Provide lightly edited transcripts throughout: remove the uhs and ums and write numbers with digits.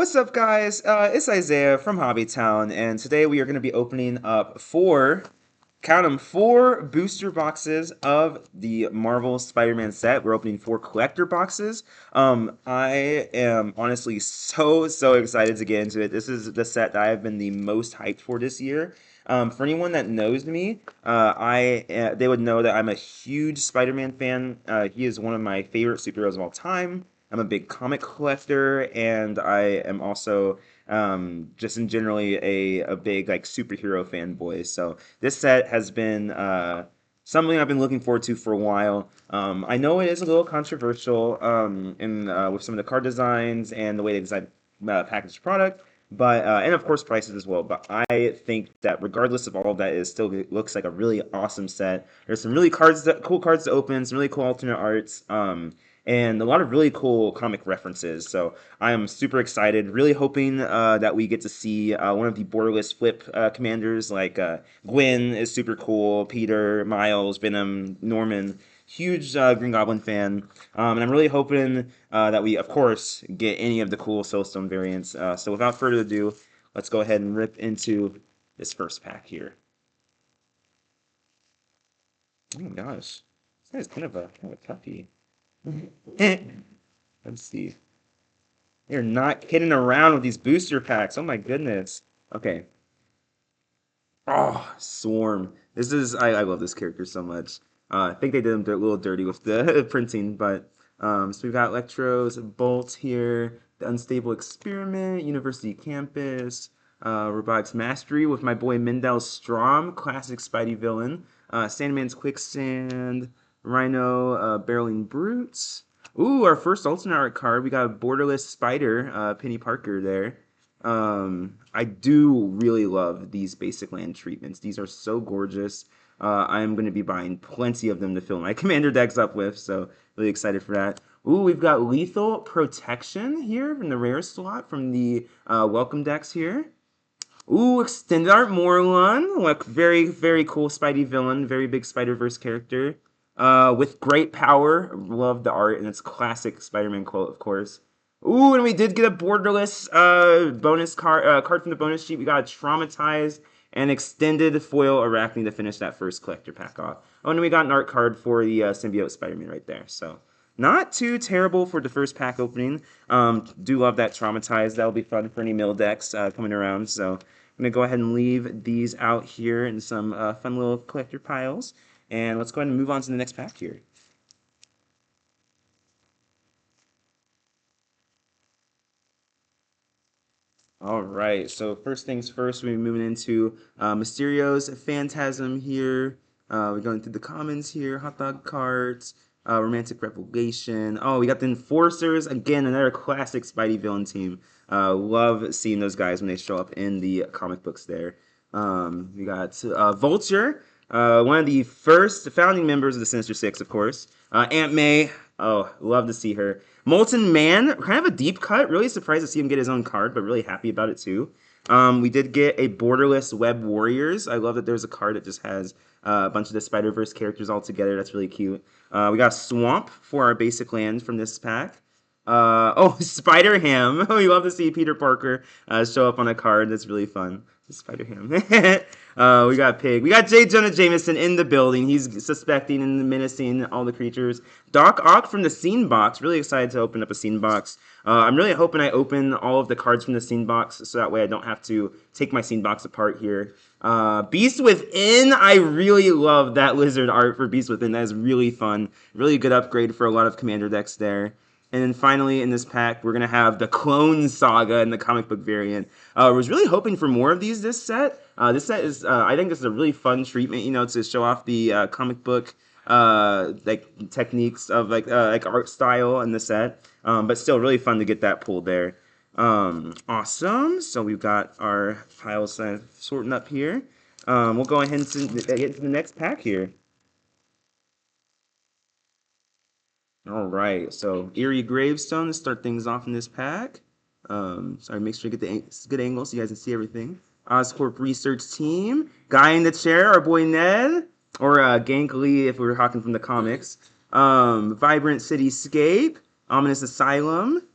What's up, guys? It's Isaiah from Hobbytown, and today we are going to be opening up count them, four booster boxes of the Marvel Spider-Man set. We're opening four collector boxes. I am honestly so excited to get into it. This is the set that I have been the most hyped for this year. For anyone that knows me, they would know that I'm a huge Spider-Man fan. He is one of my favorite superheroes of all time. I'm a big comic collector, and I am also just in generally a big like superhero fanboy. So this set has been something I've been looking forward to for a while. I know it is a little controversial with some of the card designs and the way they design packaged product, but and of course prices as well. But I think that regardless of all of that, it still looks like a really awesome set. There's some really cool cards to open, some really cool alternate arts. And a lot of really cool comic references. So I am super excited. Really hoping that we get to see one of the borderless flip commanders, like Gwen is super cool. Peter, Miles, Venom, Norman. Huge Green Goblin fan. And I'm really hoping that we, of course, get any of the cool Soulstone variants. So without further ado, let's go ahead and rip into this first pack here. Oh my gosh. This guy's kind of a toughie. Let's see. They're not kidding around with these booster packs. Oh my goodness. Okay. Oh, Swarm. I love this character so much. I think they did him a little dirty with the printing, but so we've got Electros, Bolt here, the Unstable Experiment, University Campus, Robotics Mastery with my boy Mendel Strom, classic Spidey villain, Sandman's Quicksand, Rhino, Barreling Brutes. Ooh, our first alternate art card. We got a Borderless Spider, Penny Parker there. I do really love these basic land treatments. These are so gorgeous. I'm going to be buying plenty of them to fill my commander decks up with, so really excited for that. Ooh, we've got Lethal Protection here from the rare slot from the welcome decks here. Ooh, Extended Art Morlun, like very cool Spidey villain, very big Spider-Verse character. With great power, love the art, and it's classic Spider-Man quote, of course. Ooh, and we did get a borderless bonus card from the bonus sheet. We got a Traumatized and Extended Foil Arachne to finish that first collector pack off. Oh, and we got an art card for the Symbiote Spider-Man right there. So not too terrible for the first pack opening. Do love that Traumatized. That'll be fun for any mill decks coming around. So I'm going to go ahead and leave these out here in some fun little collector piles. And let's go ahead and move on to the next pack here. All right, so first things first, we're moving into Mysterio's Phantasm here. We're going through the commons here, hot dog carts, romantic revelation. Oh, we got the Enforcers, again, another classic Spidey villain team. Love seeing those guys when they show up in the comic books there. We got Vulture, one of the first founding members of the Sinister Six, of course. Aunt May, oh, love to see her. Molten Man, kind of a deep cut. Really surprised to see him get his own card, but really happy about it too. We did get a Borderless Web Warriors. I love that there's a card that just has a bunch of the Spider-Verse characters all together. That's really cute. We got Swamp for our basic land from this pack. Oh, Spider Ham. We love to see Peter Parker show up on a card. That's really fun. Spider Ham. We got Pig. We got J. Jonah Jameson in the building. He's suspecting and menacing all the creatures. Doc Ock from the scene box. Really excited to open up a scene box. I'm really hoping I open all of the cards from the scene box so that way I don't have to take my scene box apart here. Beast Within. I really love that lizard art for Beast Within. That is really fun. Really good upgrade for a lot of commander decks there. And then finally in this pack, we're going to have the Clone Saga in the comic book variant. I was really hoping for more of these this set. This set is, I think this is a really fun treatment, you know, to show off the comic book like techniques of like art style in the set. But still really fun to get that pulled there. Awesome. So we've got our piles sorting up here. We'll go ahead and get to the next pack here. All right, so Eerie Gravestone to start things off in this pack. Sorry, make sure you get the good angle so you guys can see everything. Oscorp Research Team, Guy in the Chair, our boy Ned, or Gank Lee if we were talking from the comics. Vibrant Cityscape, Ominous Asylum,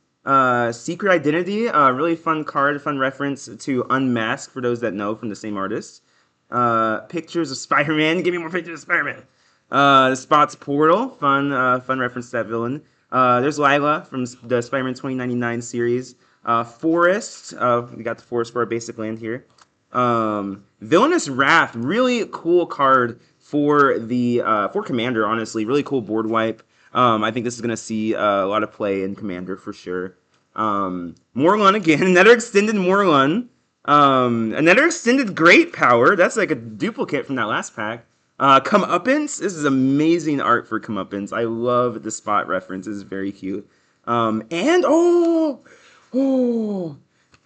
Secret Identity, really fun card, fun reference to Unmask for those that know from the same artist. Pictures of Spider-Man. Give me more pictures of Spider-Man. Spot's Portal, fun reference to that villain. There's Lila from the Spider-Man 2099 series. Forest, we got the forest for our basic land here. Villainous Wrath, really cool card for the for Commander. Honestly, really cool board wipe. I think this is gonna see a lot of play in Commander for sure. Morlun again, another extended Morlun. Another extended Great Power. That's like a duplicate from that last pack. Comeuppance. This is amazing art for Comeuppance. I love the spot reference. It's very cute. And oh,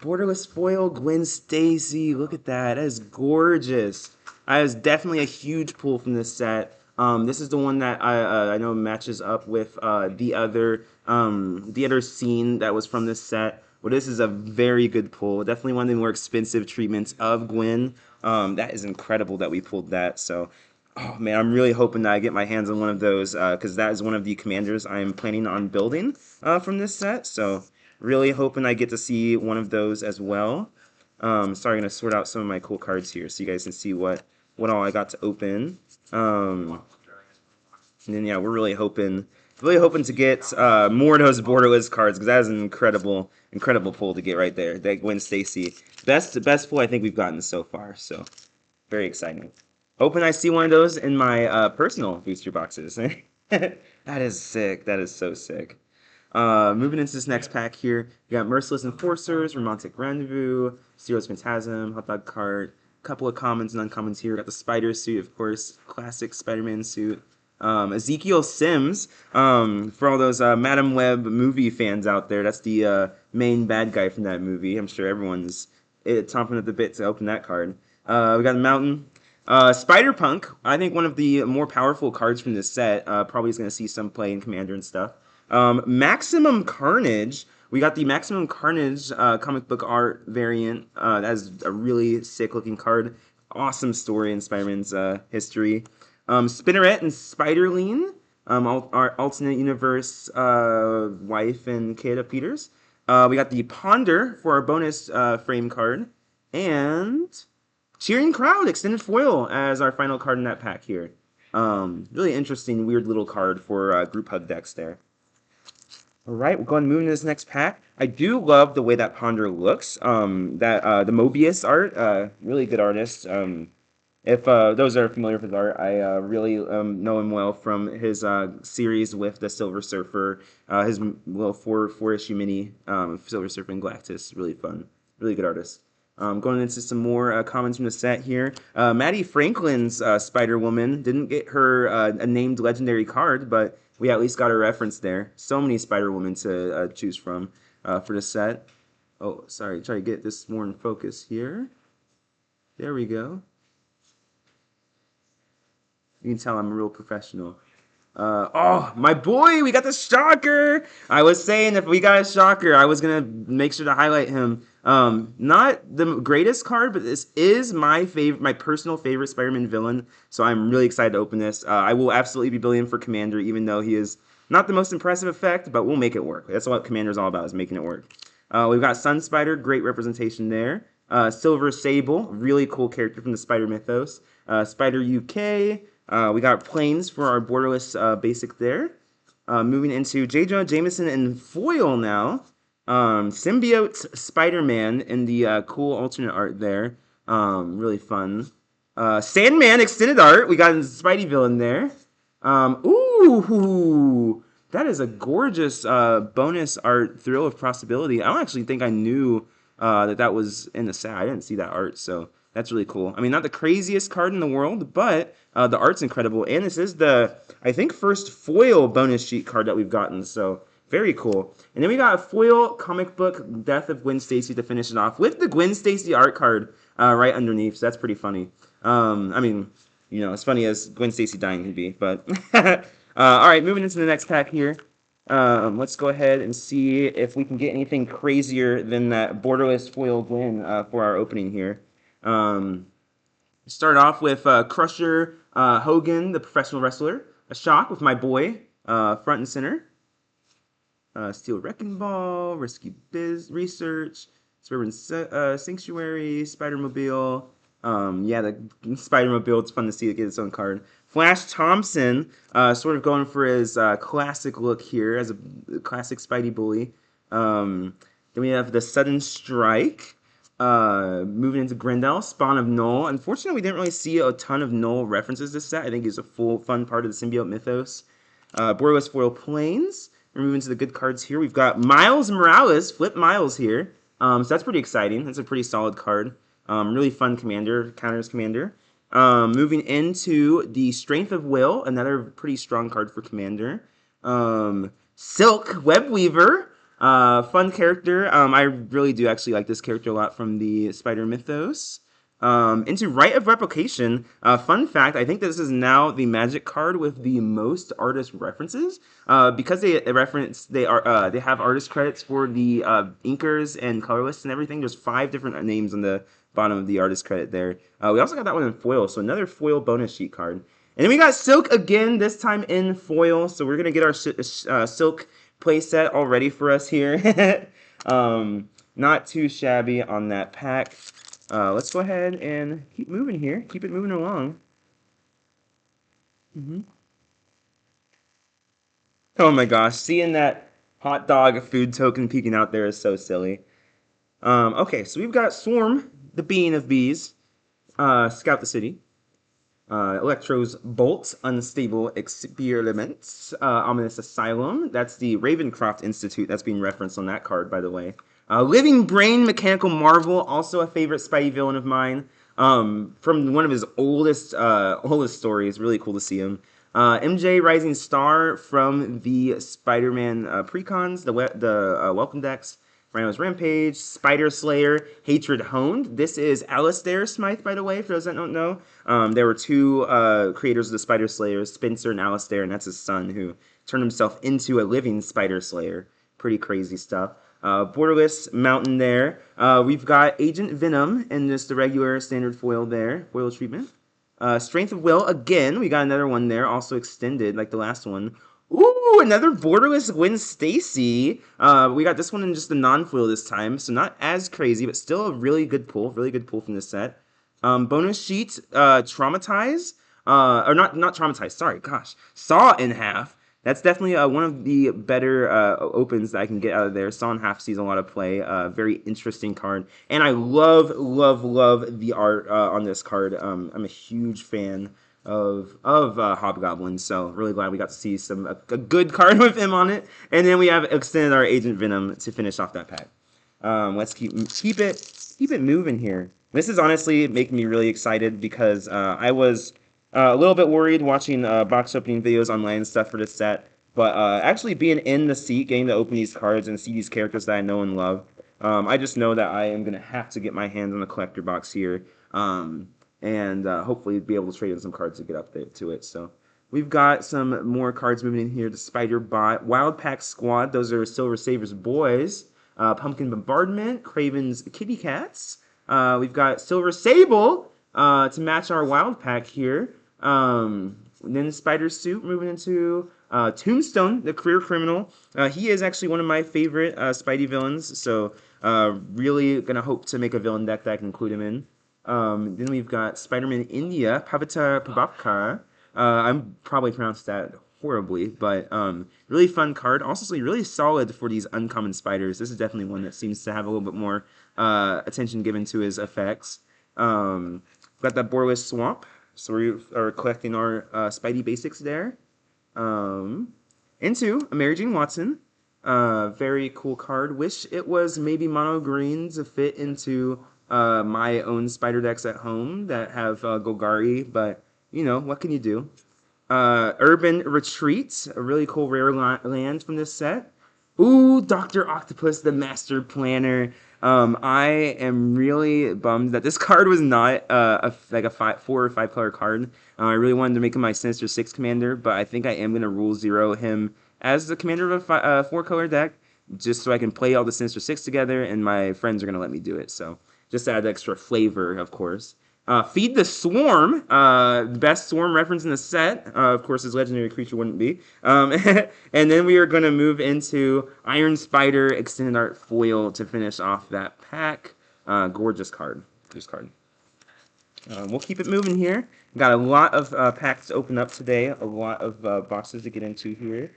Borderless Foil Gwen Stacy. Look at that. That is gorgeous. That is definitely a huge pull from this set. This is the one that I know matches up with the other scene that was from this set. Well, this is a very good pull. Definitely one of the more expensive treatments of Gwen. That is incredible that we pulled that. So, oh man, I'm really hoping that I get my hands on one of those because that is one of the commanders I'm planning on building from this set. So, really hoping I get to see one of those as well. Sorry, I'm gonna sort out some of my cool cards here so you guys can see what all I got to open. And then yeah, we're really hoping to get more of those borderless cards because that is an incredible pull to get right there. That Gwen Stacy, best pull I think we've gotten so far. So very exciting. Hoping I see one of those in my personal booster boxes. That is sick. That is so sick. Moving into this next pack here, we got Merciless Enforcers, Romantic Rendezvous, Steelers Phantasm, Hot Dog Cart, a couple of commons and uncommons here. We got the Spider suit, of course, classic Spider-Man suit. Ezekiel Sims, for all those Madam Web movie fans out there, that's the main bad guy from that movie. I'm sure everyone's chomping at the bit to open that card. We got Mountain. Spider-Punk, I think one of the more powerful cards from this set, probably is going to see some play in Commander and stuff. Maximum Carnage. We got the Maximum Carnage comic book art variant. That is a really sick looking card. Awesome story in Spider-Man's history. Spinneret and Spiderline. Our alternate universe wife and kid of Peter's. We got the Ponder for our bonus frame card. And Cheering Crowd extended foil as our final card in that pack here. Really interesting, weird little card for group hug decks there. All right, we'll go and move into this next pack. I do love the way that Ponder looks. The Mobius art, really good artist. If those are familiar with his art, I really know him well from his series with the Silver Surfer, his little four-issue mini Silver Surfer and Galactus. Really fun, really good artist. Going into some more comments from the set here. Maddie Franklin's Spider-Woman didn't get her a named legendary card, but we at least got a reference there. So many Spider-Woman to choose from for the set. Oh, sorry, try to get this more in focus here. There we go. You can tell I'm a real professional. Oh, my boy, we got the Shocker. I was saying if we got a Shocker, I was going to make sure to highlight him. Not the greatest card, but this is my personal favorite Spider-Man villain. So I'm really excited to open this. I will absolutely be building him for Commander, even though he is not the most impressive effect, but we'll make it work. That's what Commander is all about, is making it work. We've got Sun Spider, great representation there. Silver Sable, really cool character from the Spider Mythos. Spider UK. We got Planes for our borderless basic there. Moving into J. Jonah Jameson and foil now. Symbiote Spider-Man in the cool alternate art there. Really fun. Sandman extended art. We got Spidey villain there. Ooh, that is a gorgeous bonus art, Thrill of Possibility. I don't actually think I knew that was in the set. I didn't see that art, so that's really cool. I mean, not the craziest card in the world, but the art's incredible. And this is the, I think, first foil bonus sheet card that we've gotten, so very cool. And then we got a foil comic book Death of Gwen Stacy to finish it off with the Gwen Stacy art card right underneath, so that's pretty funny. I mean, you know, as funny as Gwen Stacy dying can be, but all right, moving into the next pack here. Let's go ahead and see if we can get anything crazier than that borderless foil Gwen for our opening here. Start off with Crusher Hogan, the professional wrestler. A shock with my boy front and center. Steel Wrecking Ball, Risky Biz Research, Suburban Sanctuary, Spider-Mobile. Yeah, the Spider-Mobile, it's fun to see it get its own card. Flash Thompson, sort of going for his classic look here as a classic Spidey bully. Then we have the Sudden Strike. Moving into Grendel, Spawn of Null. Unfortunately, we didn't really see a ton of Null references this set. I think it's a full fun part of the symbiote mythos. Borealis Foil Plains. We're moving to the good cards here. We've got Miles Morales, Flip Miles here. So that's pretty exciting. That's a pretty solid card. Really fun commander, counters commander. Moving into the Strength of Will, another pretty strong card for commander. Silk Webweaver. Fun character. I really do actually like this character a lot from the Spider Mythos. Into Rite of Replication. Fun fact, I think this is now the Magic card with the most artist references. Because they have artist credits for the inkers and colorlists and everything. There's 5 different names on the bottom of the artist credit there. We also got that one in foil, so another foil bonus sheet card. And then we got Silk again, this time in foil. So we're gonna get our Silk playset all ready for us here. Not too shabby on that pack. Let's go ahead and keep moving here. Keep it moving along. Oh my gosh, seeing that hot dog food token peeking out there is so silly. Okay, so we've got Swarm, the being of bees. Scout the city. Electro's Bolt, Unstable Experiments, Ominous Asylum. That's the Ravencroft Institute that's being referenced on that card, by the way. Living Brain, Mechanical Marvel, also a favorite Spidey villain of mine. From one of his oldest stories. Really cool to see him. MJ Rising Star from the Spider-Man precons, the Welcome decks. Rhino's Rampage, Spider Slayer, Hatred Honed. This is Alistair Smythe, by the way, for those that don't know. There were 2 creators of the Spider Slayers, Spencer and Alistair, and that's his son, who turned himself into a living Spider Slayer. Pretty crazy stuff. Borderless Mountain there. We've got Agent Venom and just the regular standard foil there, foil treatment. Strength of Will, again, we got another one there, also extended, like the last one. Ooh, another Borderless Gwen Stacy. We got this one in just the non-foil this time, so not as crazy, but still a really good pull from this set. Bonus sheet, Traumatize, or not Traumatize, sorry, gosh, Saw in Half. That's definitely one of the better opens that I can get out of there. Saw in Half sees a lot of play. Very interesting card. And I love the art on this card. I'm a huge fan of Hobgoblin, so really glad we got to see a good card with him on it. And then we have extended our Agent Venom to finish off that pack. Let's keep it moving here. This is honestly making me really excited because I was a little bit worried watching box opening videos online and stuff for this set, but actually being in the seat, getting to open these cards and see these characters that I know and love, I just know that I am gonna have to get my hands on the collector box here, and hopefully be able to trade in some cards to get up there to it. So we've got some more cards moving in here. The Spider Bot, Wild Pack Squad. Those are Silver Savers Boys. Pumpkin Bombardment, Craven's Kitty Cats. We've got Silver Sable to match our Wild Pack here. Then Spider Suit moving into Tombstone, the Career Criminal. He is actually one of my favorite Spidey villains, so really gonna hope to make a villain deck that I can include him in. Then we've got Spider-Man India, Pavita Prabhakar. I'm probably pronounced that horribly, but really fun card. Also, really solid for these uncommon spiders. This is definitely one that seems to have a little bit more attention given to his effects. Got that Borderless Swamp, so we are collecting our Spidey basics there. Into a Mary Jane Watson. Very cool card. Wish it was maybe mono green to fit into my own spider decks at home that have Golgari, but you know, what can you do? Urban Retreat, a really cool rare land from this set. Ooh, Dr. Octopus, the Master Planner. I am really bummed that this card was not a 4 or 5 color card. I really wanted to make him my Sinister 6 commander, but I think I am going to rule 0 him as the commander of a 4 color deck, just so I can play all the Sinister 6 together, and my friends are going to let me do it. So just to add extra flavor, of course. Feed the Swarm, best Swarm reference in the set. Of course, his legendary creature wouldn't be. And then we are going to move into Iron Spider Extended Art Foil to finish off that pack. Gorgeous card. Gorgeous card. We'll keep it moving here. Got a lot of packs to open up today. A lot of boxes to get into here.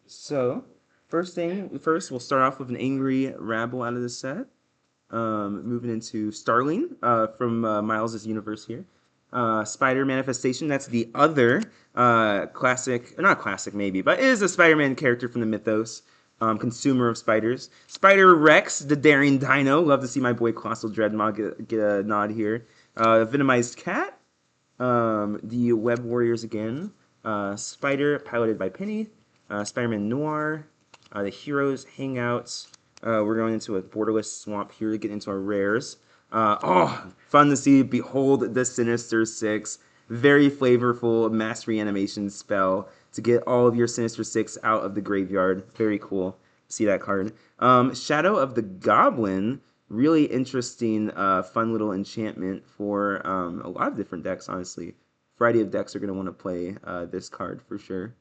So, first, we'll start off with an Angry Rabble out of the set. Moving into Starling from Miles' universe here. Spider Manifestation, that's the other classic, not classic maybe, but it is a Spider-Man character from the mythos. Consumer of spiders. Spider Rex, the daring dino. Love to see my boy Colossal Dreadnought get a nod here. Venomized Cat. The Web Warriors again. Spider, piloted by Penny. Spider-Man Noir. The Heroes Hangouts. We're going into a borderless swamp here to get into our rares. Fun to see Behold the Sinister Six. Very flavorful mass reanimation spell to get all of your Sinister Six out of the graveyard. Very cool. See that card. Shadow of the Goblin. Really interesting, fun little enchantment for a lot of different decks, honestly. Variety of decks are going to want to play this card for sure.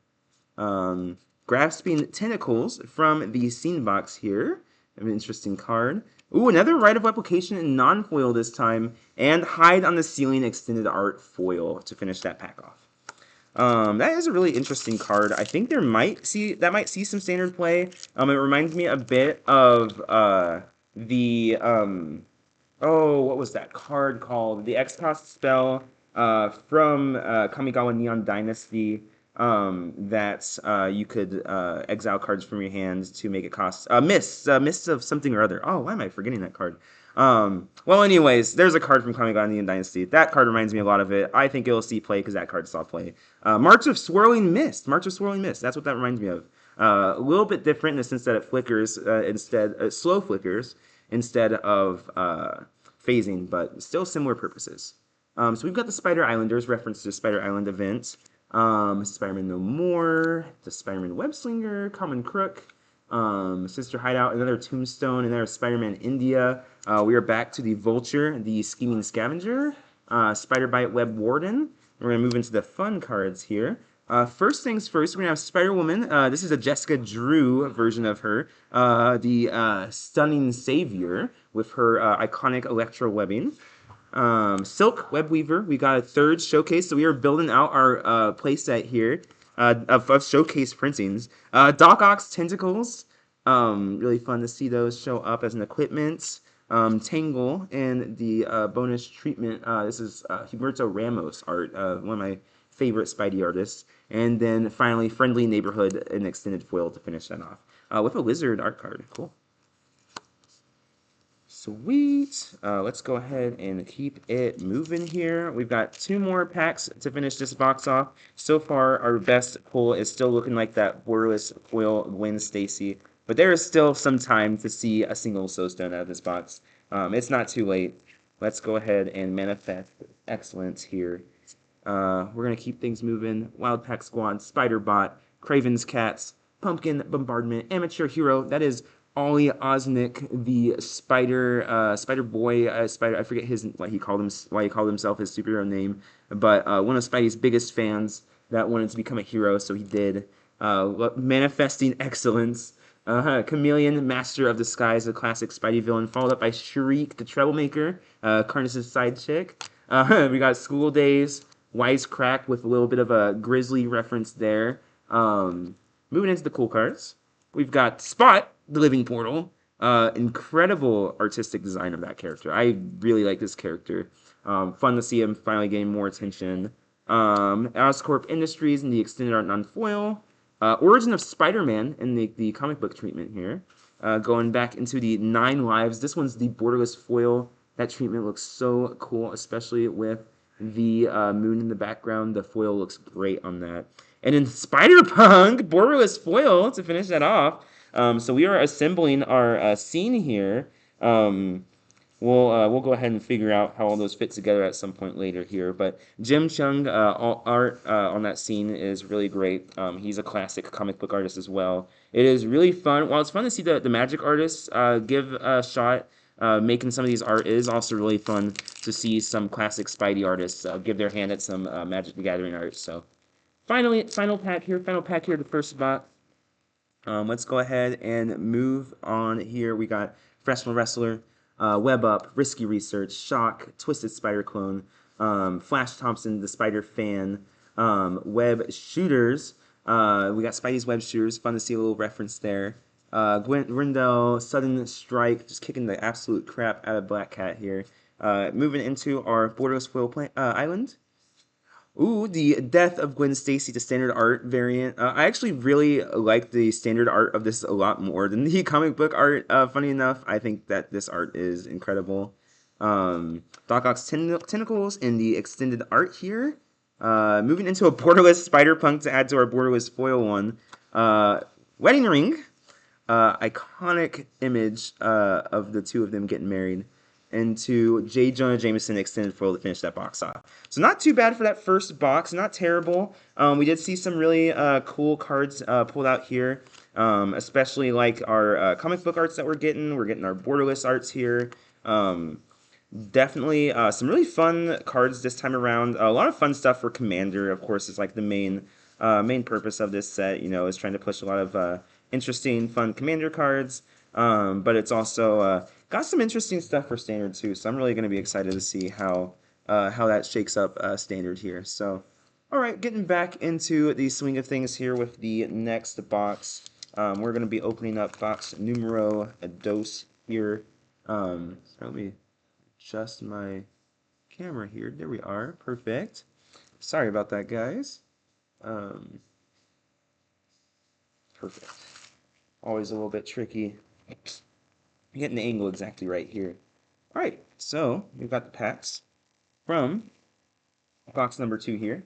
Grasping Tentacles from the Scene Box here. An interesting card. Ooh, another Rite of Replication in non-foil this time. And Hide on the Ceiling Extended Art foil to finish that pack off. That is a really interesting card. I think that might see some standard play. It reminds me a bit of what was that card called? The X-Cost spell from Kamigawa Neon Dynasty. That you could exile cards from your hands to make it cost Mists of something or other. Oh, why am I forgetting that card? Well, anyways, there's a card from Kamigawa Neon Dynasty. That card reminds me a lot of it. I think it'll see play because that card saw play. March of Swirling Mist. March of Swirling Mist. That's what that reminds me of. A little bit different in the sense that it flickers slow flickers instead of phasing, but still similar purposes. So we've got the Spider Islanders, reference to the Spider Island event. Spider-Man No More, the Spider-Man Webslinger, Common Crook, Sister Hideout, another Tombstone, and there's Spider-Man India. We are back to the Vulture, the Scheming Scavenger, Spider-Bite Web Warden. We're going to move into the fun cards here. First things first, we're going to have Spider-Woman. This is a Jessica Drew version of her, the Stunning Savior with her iconic electro webbing. Silk Webweaver, we got a third showcase, so we are building out our playset here of showcase printings. Doc Ock's Tentacles, really fun to see those show up as an equipment. Tangle and the bonus treatment. This is Humberto Ramos art, one of my favorite Spidey artists. And then finally, Friendly Neighborhood and extended foil to finish that off with a Lizard art card. Cool. Sweet. Let's go ahead and keep it moving here. We've got 2 more packs to finish this box off. So far, our best pull is still looking like that borderless foil Gwen Stacy. But there is still some time to see a single Soulstone out of this box. It's not too late. Let's go ahead and manifest excellence here. We're going to keep things moving. Wild Pack Squad, Spider-Bot, Craven's Cats, Pumpkin Bombardment, Amateur Hero. That is Ollie Osnick, the Spider Boy, Spider. I forget why he called himself his superhero name, but one of Spidey's biggest fans that wanted to become a hero, so he did. Manifesting excellence. Chameleon, Master of Disguise, a classic Spidey villain, followed up by Shriek, the Troublemaker, Carnish's side chick. We got School Days, Wisecrack with a little bit of a Grizzly reference there. Moving into the cool cards, we've got Spot, the Living Portal. Incredible artistic design of that character. I really like this character. Fun to see him finally getting more attention. Oscorp Industries and the extended art non-foil. Origin of Spider-Man in the comic book treatment here. Going back into the 9 Lives. This one's the borderless foil. That treatment looks so cool, especially with the moon in the background. The foil looks great on that. And then Spider-Punk, borderless foil to finish that off. So we are assembling our scene here. We'll go ahead and figure out how all those fit together at some point later here. But Jim Chung art on that scene is really great. He's a classic comic book artist as well. It is really fun. While it's fun to see the Magic artists give a shot making some of these art, it is also really fun to see some classic Spidey artists give their hand at some Magic the Gathering art. So final pack here, the first box. Let's go ahead and move on here. We got Professional Wrestler, Web Up, Risky Research, Shock, Twisted Spider Clone, Flash Thompson, the Spider Fan, Web Shooters. We got Spidey's Web Shooters. Fun to see a little reference there. Grindel, Sudden Strike, just kicking the absolute crap out of Black Cat here. Moving into our Borderless Foil Island. Ooh, the Death of Gwen Stacy, the standard art variant. I actually really like the standard art of this a lot more than the comic book art. Funny enough, I think that this art is incredible. Doc Ock's tentacles in the extended art here. Moving into a borderless Spider-Punk to add to our borderless foil one. Wedding ring. Iconic image of the two of them getting married. Into J. Jonah Jameson extended foil to finish that box off. So not too bad for that first box, not terrible. We did see some really cool cards pulled out here, especially like our comic book arts that we're getting. We're getting our borderless arts here. Definitely some really fun cards this time around. A lot of fun stuff for Commander, of course, is like the main purpose of this set. You know, is trying to push a lot of interesting, fun Commander cards. But it's also got some interesting stuff for Standard too. So I'm really going to be excited to see how that shakes up Standard here. So, all right, getting back into the swing of things here with the next box. We're going to be opening up box numero dos here. So let me adjust my camera here. There we are. Perfect. Sorry about that, guys. Perfect. Always a little bit tricky getting the angle exactly right here. All right, so we've got the packs from box number 2 here.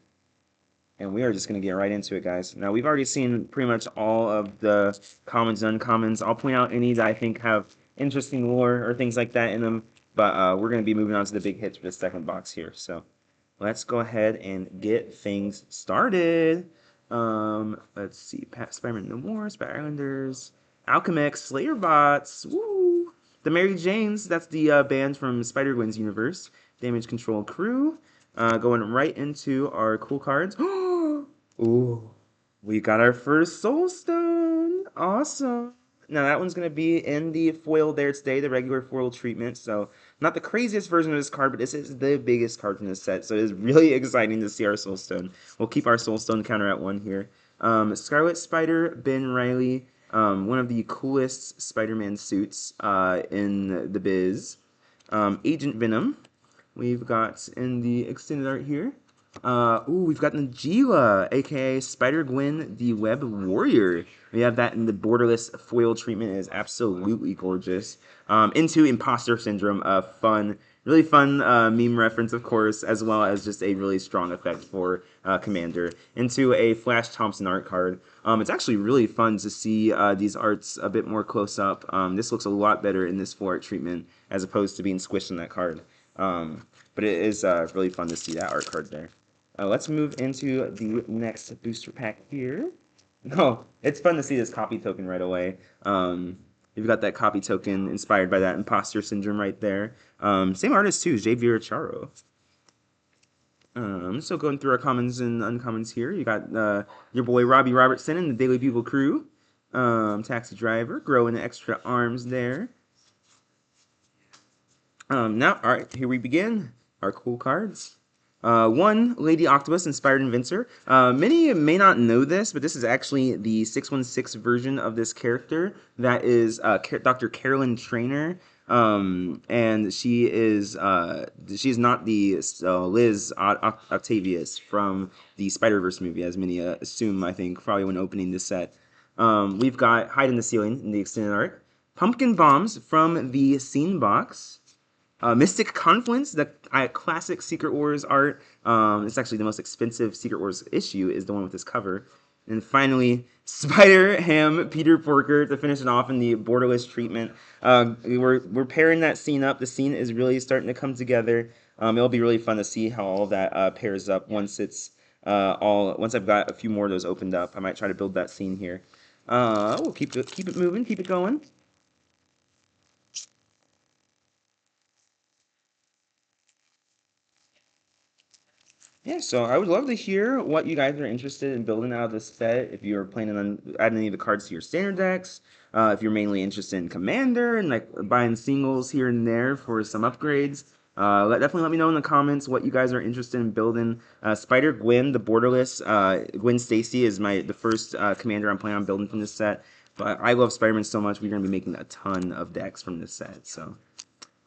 And we are just going to get right into it, guys. Now, we've already seen pretty much all of the commons and uncommons. I'll point out any that I think have interesting lore or things like that in them. But we're going to be moving on to the big hits for the second box here. So let's go ahead and get things started. Let's see. Spider-Man No More, Spider Islanders, Alchemex, Slayer Bots, woo! The Mary Janes, that's the band from Spider-Gwen's universe. Damage Control Crew. Going right into our cool cards. Ooh, we got our first Soul Stone. Awesome. Now that one's going to be in the foil there today, the regular foil treatment. So not the craziest version of this card, but this is the biggest card in this set. So it is really exciting to see our Soul Stone. We'll keep our Soul Stone counter at 1 here. Scarlet Spider, Ben Reilly. One of the coolest Spider-Man suits in the biz. Agent Venom. We've got in the extended art here. We've got Najila, aka Spider-Gwen, the Web Warrior. We have that in the borderless foil treatment. It is absolutely gorgeous. Into Imposter Syndrome, fun, really fun meme reference, of course, as well as just a really strong effect for Commander. Into a Flash Thompson art card. It's actually really fun to see these arts a bit more close up. This looks a lot better in this full art treatment as opposed to being squished in that card. But it is really fun to see that art card there. Let's move into the next booster pack here. Oh, it's fun to see this copy token right away. You've got that copy token inspired by that Imposter Syndrome right there. Same artist too, Jay Viracharo. So going through our commons and uncommons here, you got your boy Robbie Robertson and the Daily Bugle crew. Taxi Driver, growing extra arms there. Now, all right, here we begin. Our cool cards. 1, Lady Octopus, Inspired Inventor. Many may not know this, but this is actually the 616 version of this character. That is Dr. Carolyn Trainer. And she is not the Liz Octavius from the Spider-Verse movie, as many assume, I think, probably when opening this set. We've got Hide in the Ceiling in the extended art. Pumpkin Bombs from the Scene Box. Mystic Confluence, the classic Secret Wars art. It's actually the most expensive Secret Wars issue, is the one with this cover. And finally, Spider-Ham Peter Porker to finish it off in the borderless treatment. We're pairing that scene up. The scene is really starting to come together. It'll be really fun to see how all that pairs up once it's once I've got a few more of those opened up. I might try to build that scene here. We'll keep it moving, keep it going. Yeah, so I would love to hear what you guys are interested in building out of this set. If you're planning on adding any of the cards to your standard decks, if you're mainly interested in Commander and like buying singles here and there for some upgrades, definitely let me know in the comments what you guys are interested in building. Spider Gwen, the borderless Gwen Stacy is the first Commander I'm planning on building from this set. But I love Spider-Man so much, we're gonna be making a ton of decks from this set. So.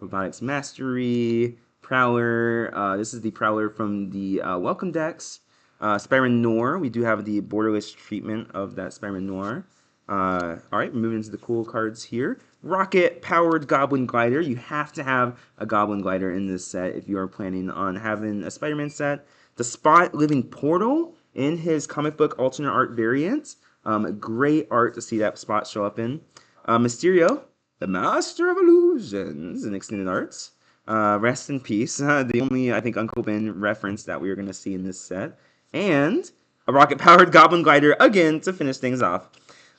Robotics Mastery, Prowler. This is the Prowler from the Welcome decks. Spider-Man Noir. We do have the borderless treatment of that Spider-Man Noir. Alright, moving into the cool cards here. Rocket-powered Goblin Glider. You have to have a Goblin Glider in this set if you are planning on having a Spider-Man set. The Spot Living Portal in his comic book alternate art variant. Great art to see that Spot show up in. Mysterio, the Master of Illusions in Extended Arts. Rest in peace. The only, I think, Uncle Ben reference that we are going to see in this set. And a rocket-powered Goblin Glider again to finish things off.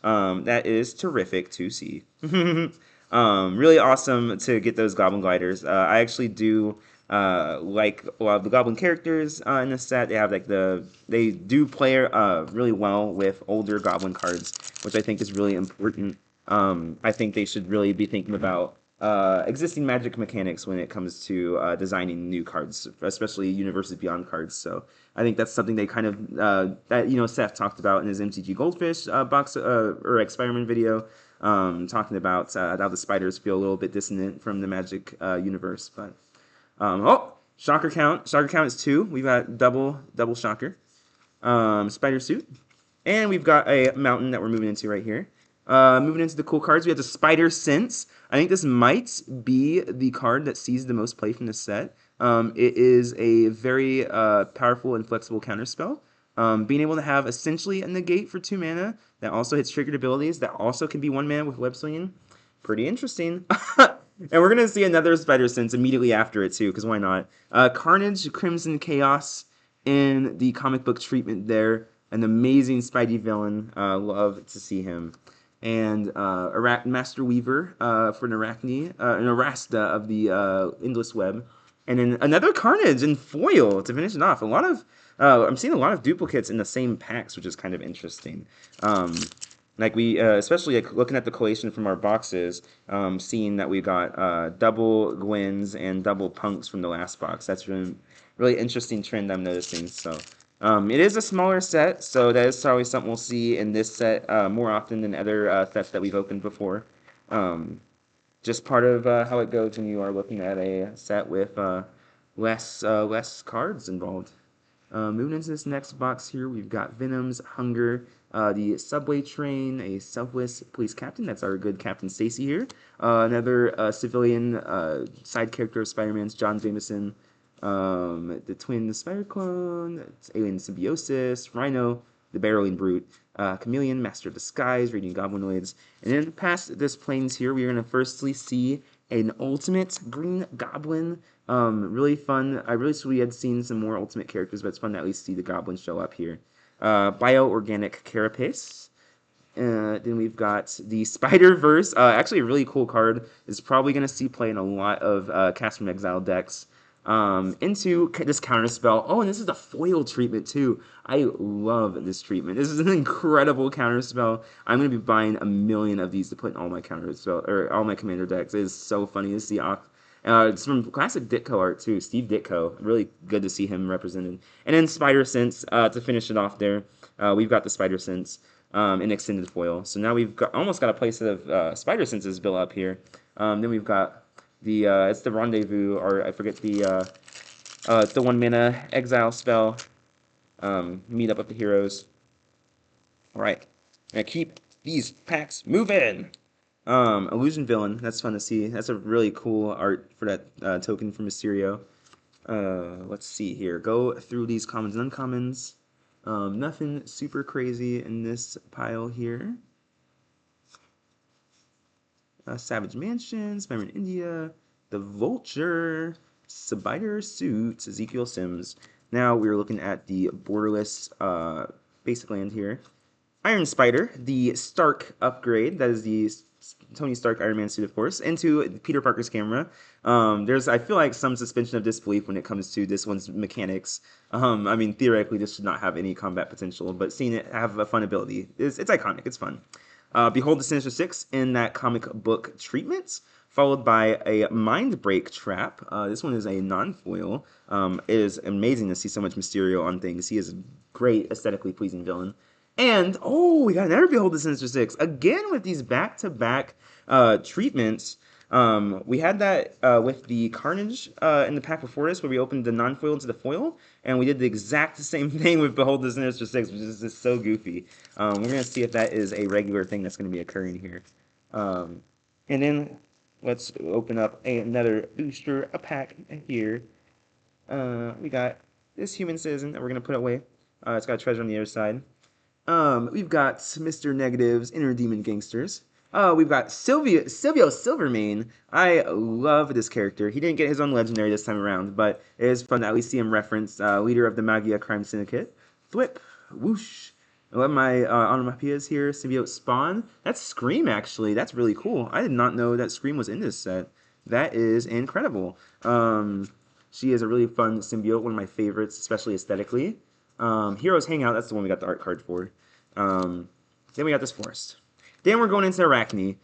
That is terrific to see. Really awesome to get those Goblin Gliders. I actually do like a lot of the Goblin characters in this set. They have like they do play really well with older Goblin cards, which I think is really important. I think they should really be thinking about existing Magic mechanics when it comes to designing new cards, especially Universes Beyond cards. So I think that's something they kind of that Seth talked about in his MTG Goldfish box or Spider-Man video, talking about how the spiders feel a little bit dissonant from the Magic universe. But oh, Shocker count. Shocker count is 2. We've got double Shocker. Spider suit, and we've got a mountain that we're moving into right here. Moving into the cool cards, we have the Spider Sense. I think this might be the card that sees the most play from this set. It is a very powerful and flexible counterspell. Being able to have essentially a negate for 2 mana that also hits triggered abilities that also can be 1 mana with web swinging. Pretty interesting. And we're going to see another Spider Sense immediately after it too, because why not? Carnage, Crimson Chaos in the comic book treatment there. An amazing Spidey villain. Love to see him. And Master Weaver for an Arachne, an Arasta of the Endless Web. And then another Carnage in foil to finish it off. I'm seeing a lot of duplicates in the same packs, which is kind of interesting. Like we, especially like looking at the collation from our boxes, seeing that we got double Gwens and double Punks from the last box. That's really interesting trend I'm noticing. So it is a smaller set, so that is probably something we'll see in this set more often than other sets that we've opened before. Just part of how it goes when you are looking at a set with less cards involved. Moving into this next box here, we've got Venom's Hunger, the Subway Train, a selfless police captain. That's our good Captain Stacy here. Another civilian side character of Spider-Man's, John Jameson. The Twin Spider Clone, Alien Symbiosis, Rhino, the Barreling Brute, Chameleon, Master of Disguise, Radiant Goblinoids. And then past this planes here, we are going to firstly see an Ultimate Green Goblin. Really fun. I really wish we had seen some more Ultimate characters, but it's fun to at least see the Goblins show up here. Bio-Organic Carapace. Then we've got the Spider-Verse. Actually, a really cool card. Is probably going to see play in a lot of Cast from Exile decks. Into this counterspell. Oh, and this is the foil treatment too. I love this treatment. This is an incredible counterspell. I'm gonna be buying a million of these to put in all my counterspell or all my commander decks. It is so funny to see. It's from classic Ditko art too. Steve Ditko. Really good to see him represented. And then Spider Sense to finish it off there. We've got the Spider Sense in extended foil. So now we've almost got a playset of Spider Senses built up here. Then we've got it's the Rendezvous, or I forget it's the 1 mana exile spell. Meet up with the heroes. Alright. Gonna keep these packs moving. Illusion Villain, that's fun to see. That's a really cool art for that token from Mysterio. Let's see here. Go through these commons and uncommons. Nothing super crazy in this pile here. Savage Mansion, Spider-Man India, The Vulture, Spider Suit, Ezekiel Sims. Now we're looking at the borderless basic land here. Iron Spider, the Stark upgrade. That is the Tony Stark Iron Man suit, of course, into Peter Parker's camera. There's, I feel like, some suspension of disbelief when it comes to this one's mechanics. I mean, theoretically, this should not have any combat potential, but seeing it have a fun ability, it's iconic, it's fun. Behold the Sinister Six in that comic book treatment, followed by a Mind Break trap. This one is a non-foil. It is amazing to see so much Mysterio on things. He is a great, aesthetically pleasing villain. And, oh, we got another Behold the Sinister Six. Again, with these back-to-back treatments. We had that with the Carnage in the pack before this, where we opened the non-foil into the foil, and we did the exact same thing with Behold the Sinister Six, which is just so goofy. We're going to see if that is a regular thing that's going to be occurring here. And then let's open up another booster, a pack here. We got this Human Citizen that we're going to put away. It's got a treasure on the other side. We've got Mr. Negative's Inner Demon Gangsters. We've got Silvio Silvermane. I love this character. He didn't get his own legendary this time around, but it is fun to at least see him referenced. Leader of the Magia Crime Syndicate. Thwip. Whoosh. I love my onomatopoeias here. Symbiote Spawn. That's Scream, actually. That's really cool. I did not know that Scream was in this set. That is incredible. She is a really fun symbiote, one of my favorites, especially aesthetically. Heroes Hangout, that's the one we got the art card for. Then we got this Forest. Then we're going into Arachne,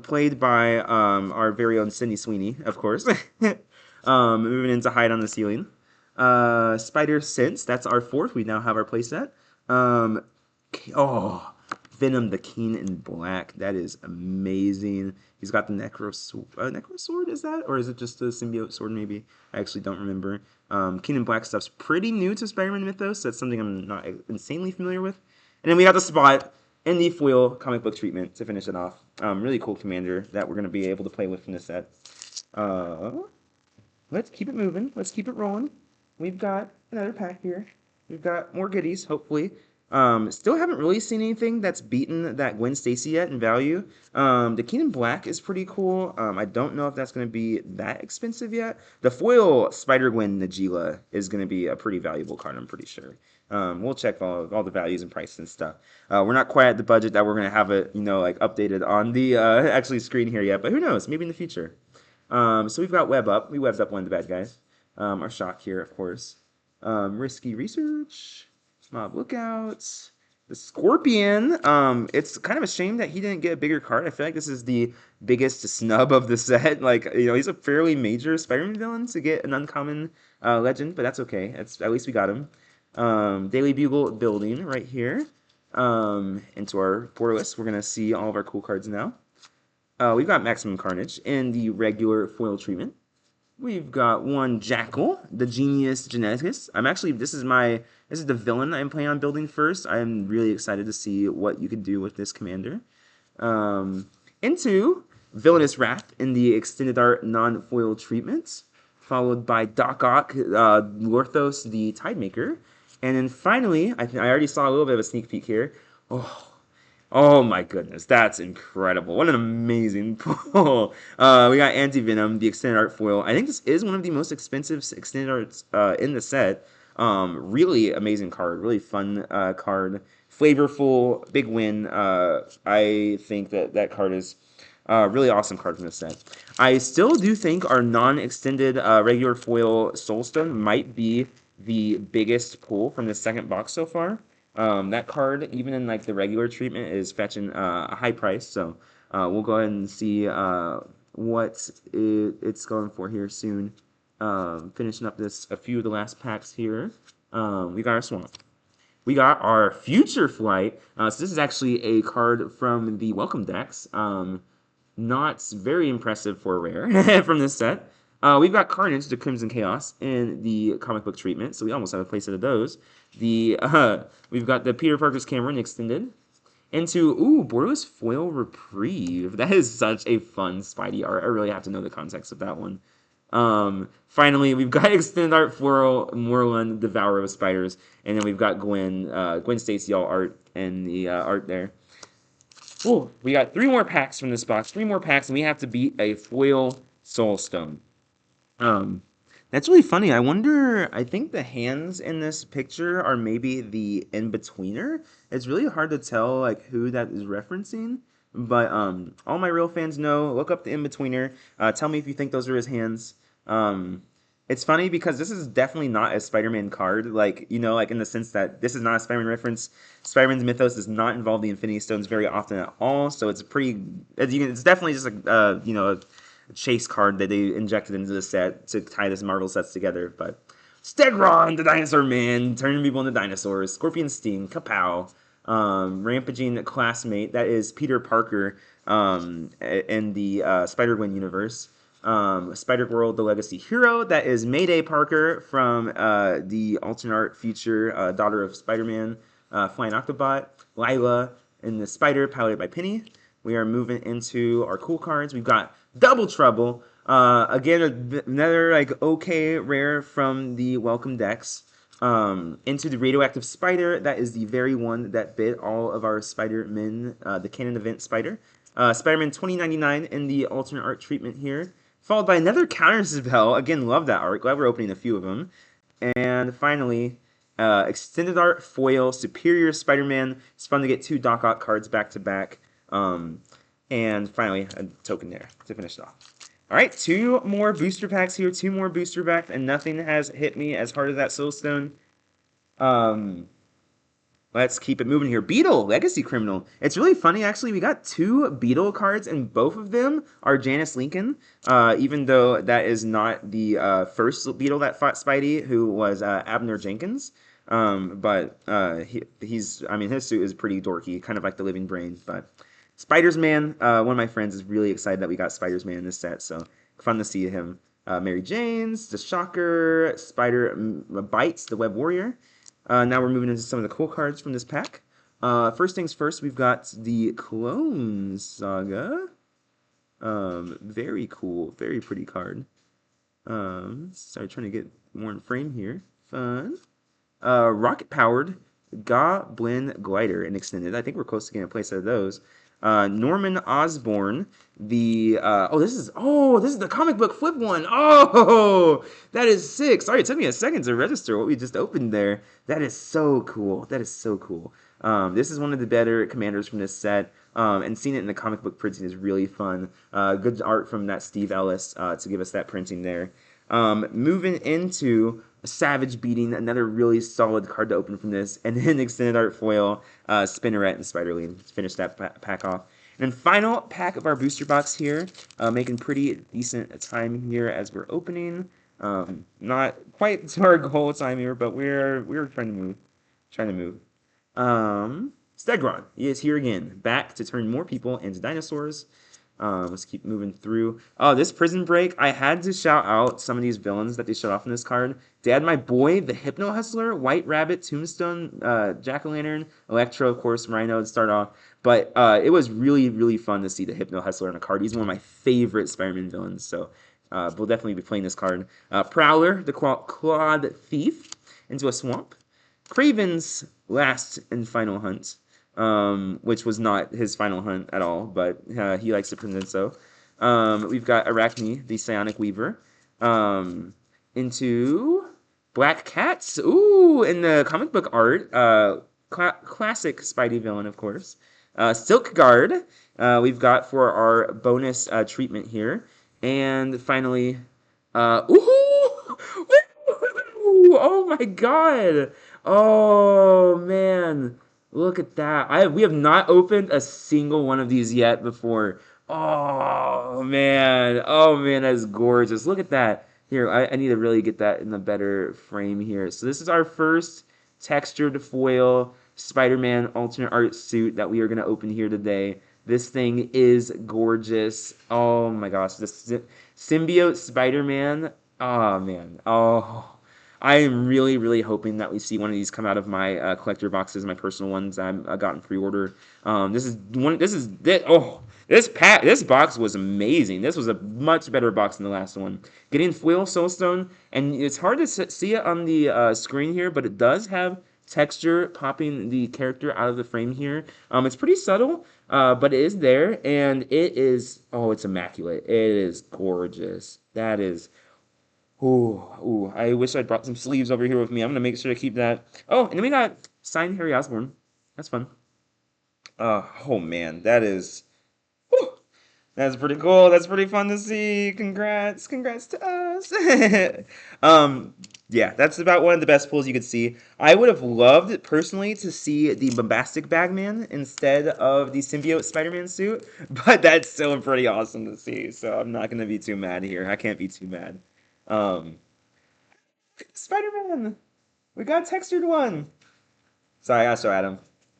played by our very own Sydney Sweeney, of course. Moving into Hide on the Ceiling. Spider Sense, that's our fourth. We now have our playset. Venom the King in Black. That is amazing. He's got the Necro Sword, is that? Or is it just a symbiote sword, maybe? I actually don't remember. King in Black stuff's pretty new to Spider-Man Mythos. That's something I'm not insanely familiar with. And then we got the Spot in the foil comic book treatment to finish it off. Really cool commander that we're going to be able to play with from this set. Let's keep it moving. Let's keep it rolling. We've got another pack here. We've got more goodies, hopefully. Still haven't really seen anything that's beaten that Gwen Stacy yet in value. The King in Black is pretty cool. I don't know if that's going to be that expensive yet. The foil Spider-Gwen Najila is going to be a pretty valuable card, I'm pretty sure. We'll check all the values and prices and stuff. We're not quite at the budget that we're going to have it, like updated on the actually screen here yet, but who knows? Maybe in the future. So we've got Web Up. We webbed up one of the bad guys. Our Shock here, of course. Risky Research. Mob Lookouts. The Scorpion. It's kind of a shame that he didn't get a bigger card. I feel like this is the biggest snub of the set. Like, he's a fairly major Spider-Man villain to get an uncommon legend, but that's okay. At least we got him. Daily Bugle building right here. Into our border list. We're going to see all of our cool cards now. We've got Maximum Carnage in the regular foil treatment. We've got one Jackal, the Genius Geneticus. This is the villain I'm planning on building first. I'm really excited to see what you can do with this commander. Into Villainous Wrath in the extended art non-foil treatments, followed by Doc Ock, Lorthos, the Tidemaker. And then finally, I already saw a little bit of a sneak peek here. Oh my goodness, that's incredible. What an amazing pull. We got Anti-Venom, the extended art foil. I think this is one of the most expensive extended arts in the set. Really amazing card, really fun card. Flavorful, big win. I think that card is a really awesome card from this set. I still do think our non-extended regular foil Soulstone might be the biggest pull from the second box so far. That card, even in the regular treatment, is fetching a high price. So we'll go ahead and see what it's going for here soon. Finishing up a few of the last packs here. We got our Swamp. We got our Future Flight. So this is actually a card from the Welcome decks. Not very impressive for a rare from this set. We've got Carnage, the Crimson Chaos, in the comic book treatment, so we almost have a playset of those. We've got the Peter Parker's Cameron extended. Into, Borderless Foil Reprieve. That is such a fun Spidey art. I really have to know the context of that one. Finally, we've got extended art for Morlun, Devourer of Spiders, and then we've got Gwen Stacy all art and the art there. We got 3 more packs from this box. 3 more packs, and we have to beat a foil Soulstone. That's really funny. I think the hands in this picture are maybe the in-betweener. It's really hard to tell who that is referencing. But all my real fans know, look up the In-Betweener. Tell me if you think those are his hands. Um, it's funny because this is definitely not a Spider-Man card. Like, you know, like in the sense that this is not a Spider-Man reference. Spider-Man's mythos does not involve the Infinity Stones very often at all. So it's it's definitely just a chase card that they injected into the set to tie this Marvel sets together. But Stegron, the Dinosaur Man, turning people into dinosaurs. Scorpion Sting, Kapow. Rampaging classmate, that is Peter Parker in the Spider-Gwen universe. Spider-World, the Legacy Hero, that is Mayday Parker from the alternate art future daughter of Spider-Man, Flying Octobot. Lila and the Spider, piloted by Penny. We are moving into our cool cards. We've got Double Trouble. Again, another like okay rare from the Welcome decks. Into the Radioactive Spider. That is the very one that bit all of our Spider-Men, the canon event Spider. Spider-Man 2099 in the alternate art treatment here. Followed by another Counter Spell. Again, love that art. Glad we're opening a few of them. And finally, extended art foil Superior Spider-Man. It's fun to get 2 Doc Ock cards back to back. And finally, a token there to finish it off. All right, 2 more booster packs here, 2 more booster packs, and nothing has hit me as hard as that Soulstone. Let's keep it moving here. Beetle, Legacy Criminal. It's really funny, actually. We got 2 Beetle cards, and both of them are Janice Lincoln, even though that is not the first Beetle that fought Spidey, who was Abner Jenkins. But his suit is pretty dorky, kind of like the Living Brain, but... Spider-Man, one of my friends is really excited that we got Spider-Man in this set, so fun to see him. Mary Jane's, the Shocker, Spider Bites, the Web Warrior. Now we're moving into some of the cool cards from this pack. First things first, we've got the Clone Saga. Very cool, very pretty card. Sorry, trying to get more in frame here. Fun. Rocket-powered Goblin Glider and Extended. I think we're close to getting a place out of those. Norman Osborn, this is the comic book flip one. Oh, that is sick. Sorry, it took me a second to register what we just opened there. That is so cool. That is so cool. This is one of the better commanders from this set. And seeing it in the comic book printing is really fun. Good art from that Steve Ellis to give us that printing there. Moving into Savage Beating, another really solid card to open from this, and then extended art foil, Spinneret and Spider-Lead to finish that pack off. And then final pack of our booster box here, making pretty decent time here as we're opening. Not quite to our goal time here, but we're trying to move. Stegron is here again, back to turn more people into dinosaurs. Let's keep moving through. Oh, this Prison Break, I had to shout out some of these villains that they showed off in this card. They had my boy, the Hypno Hustler, White Rabbit, Tombstone, Jack-O-Lantern, Electro, of course, Rhino to start off. But it was really, really fun to see the Hypno Hustler on a card. He's one of my favorite Spider-Man villains, so we'll definitely be playing this card. Prowler, the Clawed Thief, into a swamp. Kraven's last and final hunt. Which was not his final hunt at all, but he likes to present so. We've got Arachne, the Psionic Weaver, into Black Cats. Ooh, in the comic book art, classic Spidey villain, of course. Silk Guard, we've got for our bonus treatment here. And finally, ooh! Oh my god! Oh, man. Look at that. We have not opened a single one of these yet before. Oh man, that's gorgeous. Look at that. Here, I need to really get that in a better frame here. So this is our first textured foil Spider-Man alternate art suit that we are going to open here today. This thing is gorgeous. Oh my gosh, the symbiote Spider-Man. Oh man. Oh. I am really, really hoping that we see one of these come out of my collector boxes, my personal ones I got in pre-order. This box was amazing. This was a much better box than the last one. Getting foil Soulstone, and it's hard to see it on the screen here, but it does have texture popping the character out of the frame here. It's pretty subtle, but it is there, and it's immaculate. It is gorgeous. That is... Ooh, I wish I'd brought some sleeves over here with me. I'm going to make sure to keep that. Oh, and then we got signed Harry Osborn. That's fun. Oh, man, that is Whew. That's pretty cool. That's pretty fun to see. Congrats. Congrats to us. Yeah, that's about one of the best pulls you could see. I would have loved personally to see the Bombastic Bagman instead of the Symbiote Spider-Man suit, but that's still pretty awesome to see. So I'm not gonna be too mad here. I can't be too mad. Um, Spider-Man. We got a textured one. Sorry, I saw Adam.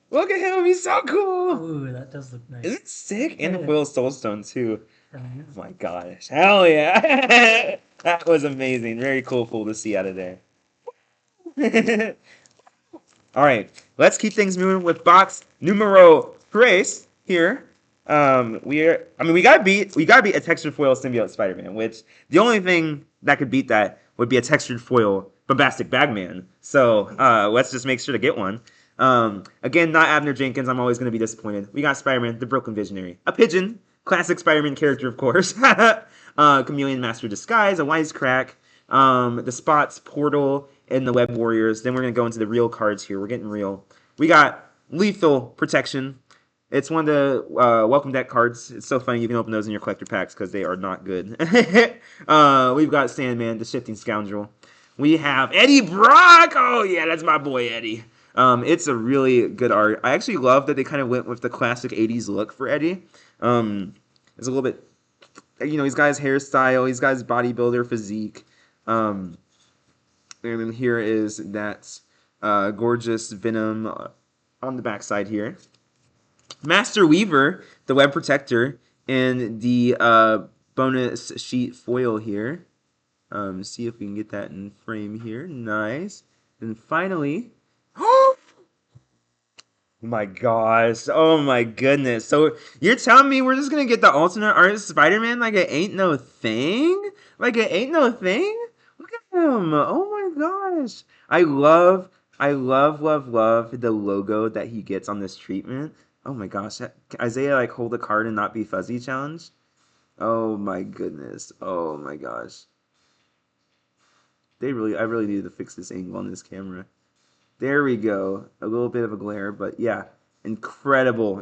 Look at him. He's so cool. Ooh, that does look nice. Isn't it sick? And the foil Soulstone too. Oh, Oh my gosh. Hell yeah. That was amazing. Very cool pull to see out of there. All right. Let's keep things moving with box numero tres here. We gotta beat a textured foil symbiote Spider-Man, which the only thing that could beat that would be a textured foil Bombastic Bagman. So let's just make sure to get one. Again, not Abner Jenkins. I'm always gonna be disappointed. We got Spider-Man, the Broken Visionary, a pigeon, classic Spider-Man character, of course. Chameleon Master Disguise, a Wisecrack, the Spots, Portal, and the Web Warriors. Then we're gonna go into the real cards here. We're getting real. We got Lethal Protection. It's one of the welcome deck cards. It's so funny you can open those in your collector packs because they are not good. We've got Sandman, the Shifting Scoundrel. We have Eddie Brock. Oh yeah, that's my boy Eddie. It's a really good art. I actually love that they kind of went with the classic 80s look for Eddie. It's a little bit, he's got his hairstyle, he's got his bodybuilder physique. And then here is that gorgeous Venom on the backside here. Master Weaver, the Web Protector, and the bonus sheet foil here. See if we can get that in frame here. Nice. And finally, oh my gosh. Oh my goodness. So you're telling me we're just going to get the alternate art Spider-Man like it ain't no thing? Like it ain't no thing? Look at him. Oh my gosh. I love, love the logo that he gets on this treatment. Oh my gosh. Isaiah like hold a card and not be fuzzy challenge. Oh my goodness. Oh my gosh. I really needed to fix this angle on this camera. There we go. A little bit of a glare, but yeah. Incredible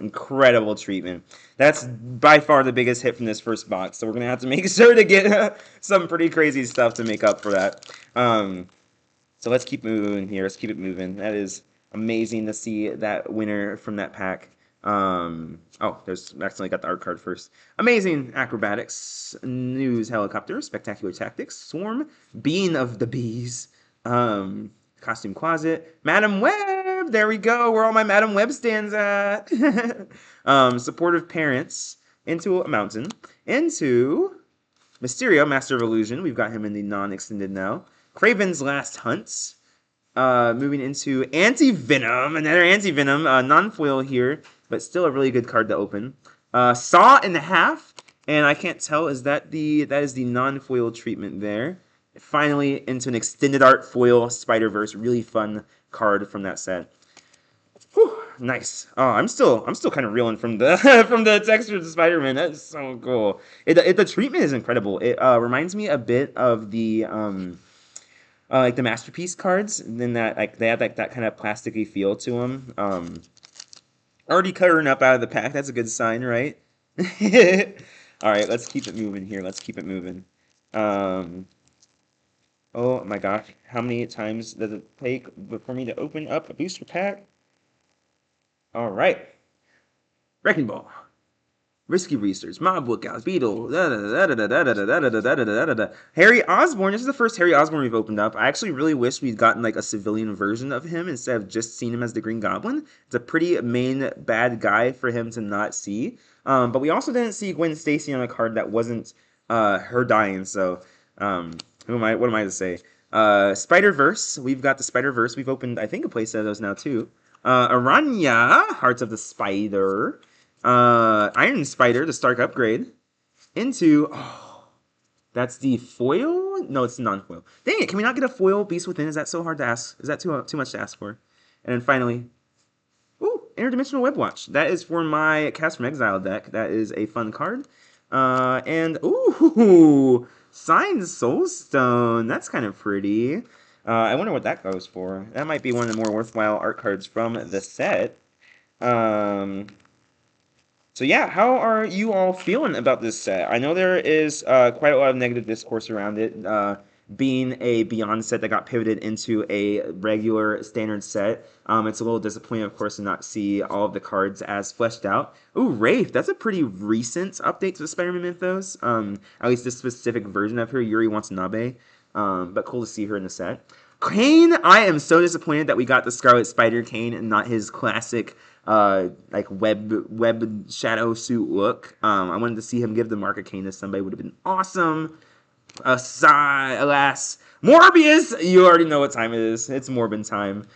treatment. That's by far the biggest hit from this first box, so we're going to have to make sure to get some pretty crazy stuff to make up for that. So let's keep moving here. Let's keep it moving. That is amazing to see that winner from that pack. There's accidentally got the art card first. Amazing Acrobatics, News Helicopter, Spectacular Tactics, Swarm, Being of the Bees, Costume Closet, Madam Web. There we go. Where all my Madam Web stands at. Supportive Parents, Into a Mountain, into Mysterio, Master of Illusion. We've got him in the non-extended now. Kraven's Last Hunts. Moving into Anti-Venom, another Anti-Venom, non-foil here, but still a really good card to open. Saw in the Half, and I can't tell, that is the non-foil treatment there. Finally, into an extended art foil Spider-Verse, really fun card from that set. Whew, nice. Oh, I'm still kind of reeling from the from the texture of Spider-Man. That's so cool. The treatment is incredible. It reminds me a bit of the like the Masterpiece cards, and then that like they have like that kind of plasticky feel to them. Already cutting up out of the pack. That's a good sign, right? All right, let's keep it moving here. Let's keep it moving. Oh my gosh, how many times does it take for me to open up a booster pack? All right, Wrecking Ball. Risky Research, Mob Lookouts, Beetle, Harry Osborn. This is the first Harry Osborn we've opened up. I actually really wish we'd gotten like a civilian version of him instead of just seeing him as the Green Goblin. It's a pretty main bad guy for him to not see. But we also didn't see Gwen Stacy on a card that wasn't her dying. So what am I to say? Spider-Verse. We've got the Spider-Verse. We've opened, I think, a playset of those now too. Aranya, Hearts of the Spider. Iron Spider, the Stark upgrade, into, that's the foil? No, it's non-foil. Dang it, can we not get a foil Beast Within? Is that so hard to ask? Is that too much to ask for? And then finally, Interdimensional Web Watch. That is for my Cast from Exile deck. That is a fun card. And, Signed Soulstone. That's kind of pretty. I wonder what that goes for. That might be one of the more worthwhile art cards from the set. So yeah, how are you all feeling about this set? I know there is quite a lot of negative discourse around it, being a Beyond set that got pivoted into a regular standard set. It's a little disappointing, of course, to not see all of the cards as fleshed out. Ooh, Wraith, that's a pretty recent update to the Spider-Man mythos. At least this specific version of her, Yuri Watanabe. But cool to see her in the set. Kane, I am so disappointed that we got the Scarlet Spider Kane and not his classic like web shadow suit look. I wanted to see him give the mark of Kane to somebody. Would have been awesome. Alas, Morbius. You already know what time it is. It's Morbin time.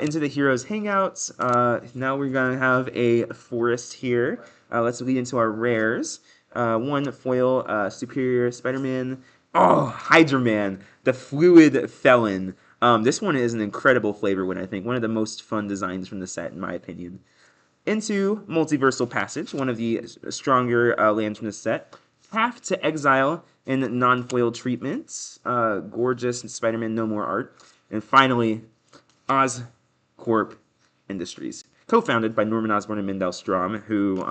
Into the Heroes Hangouts. Now we're gonna have a forest here. Let's lead into our rares. One foil, Superior Spider-Man. Oh, Hydra Man, the Fluid Felon. This one is an incredible flavor win, I think. One of the most fun designs from the set, in my opinion. Into Multiversal Passage, one of the stronger lands from the set. Path to Exile in non-foil treatments. Gorgeous Spider-Man No More art. And finally, Oscorp Industries, co-founded by Norman Osborn and Mendel Stromm, who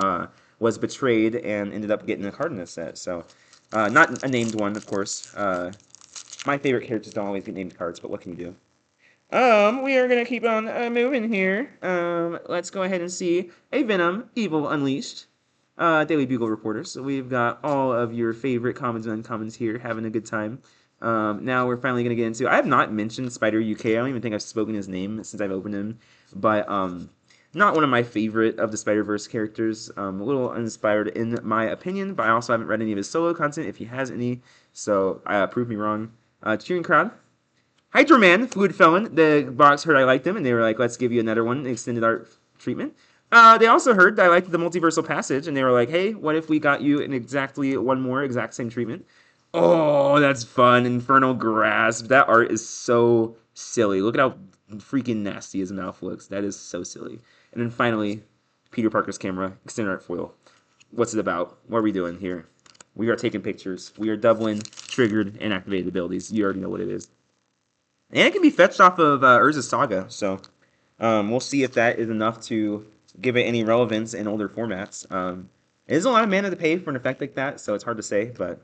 was betrayed and ended up getting a card in this set. So, not a named one, of course. My favorite characters don't always get named cards, but what can you do? We are gonna keep on moving here. Let's go ahead and see a Venom Evil Unleashed. Daily Bugle reporters. So we've got all of your favorite commons and uncommons here, having a good time. Now we're finally gonna get into. I have not mentioned Spider UK. I don't even think I've spoken his name since I've opened him, but not one of my favorite of the Spider-Verse characters. A little uninspired in my opinion, but I also haven't read any of his solo content if he has any. So prove me wrong. Cheering crowd. Hydra Man, Fluid Felon, the box heard I liked them, and they were like, let's give you another one, extended art treatment. They also heard that I liked the Multiversal Passage, and they were like, hey, what if we got you in exactly one more exact same treatment? Oh, that's fun. Infernal Grasp. That art is so silly. Look at how freaking nasty his mouth looks. That is so silly. And then finally, Peter Parker's camera, extended art foil. What's it about? What are we doing here? We are taking pictures. We are doubling triggered and activated abilities. You already know what it is. And it can be fetched off of Urza's Saga, so we'll see if that is enough to give it any relevance in older formats. It is a lot of mana to pay for an effect like that, so it's hard to say, but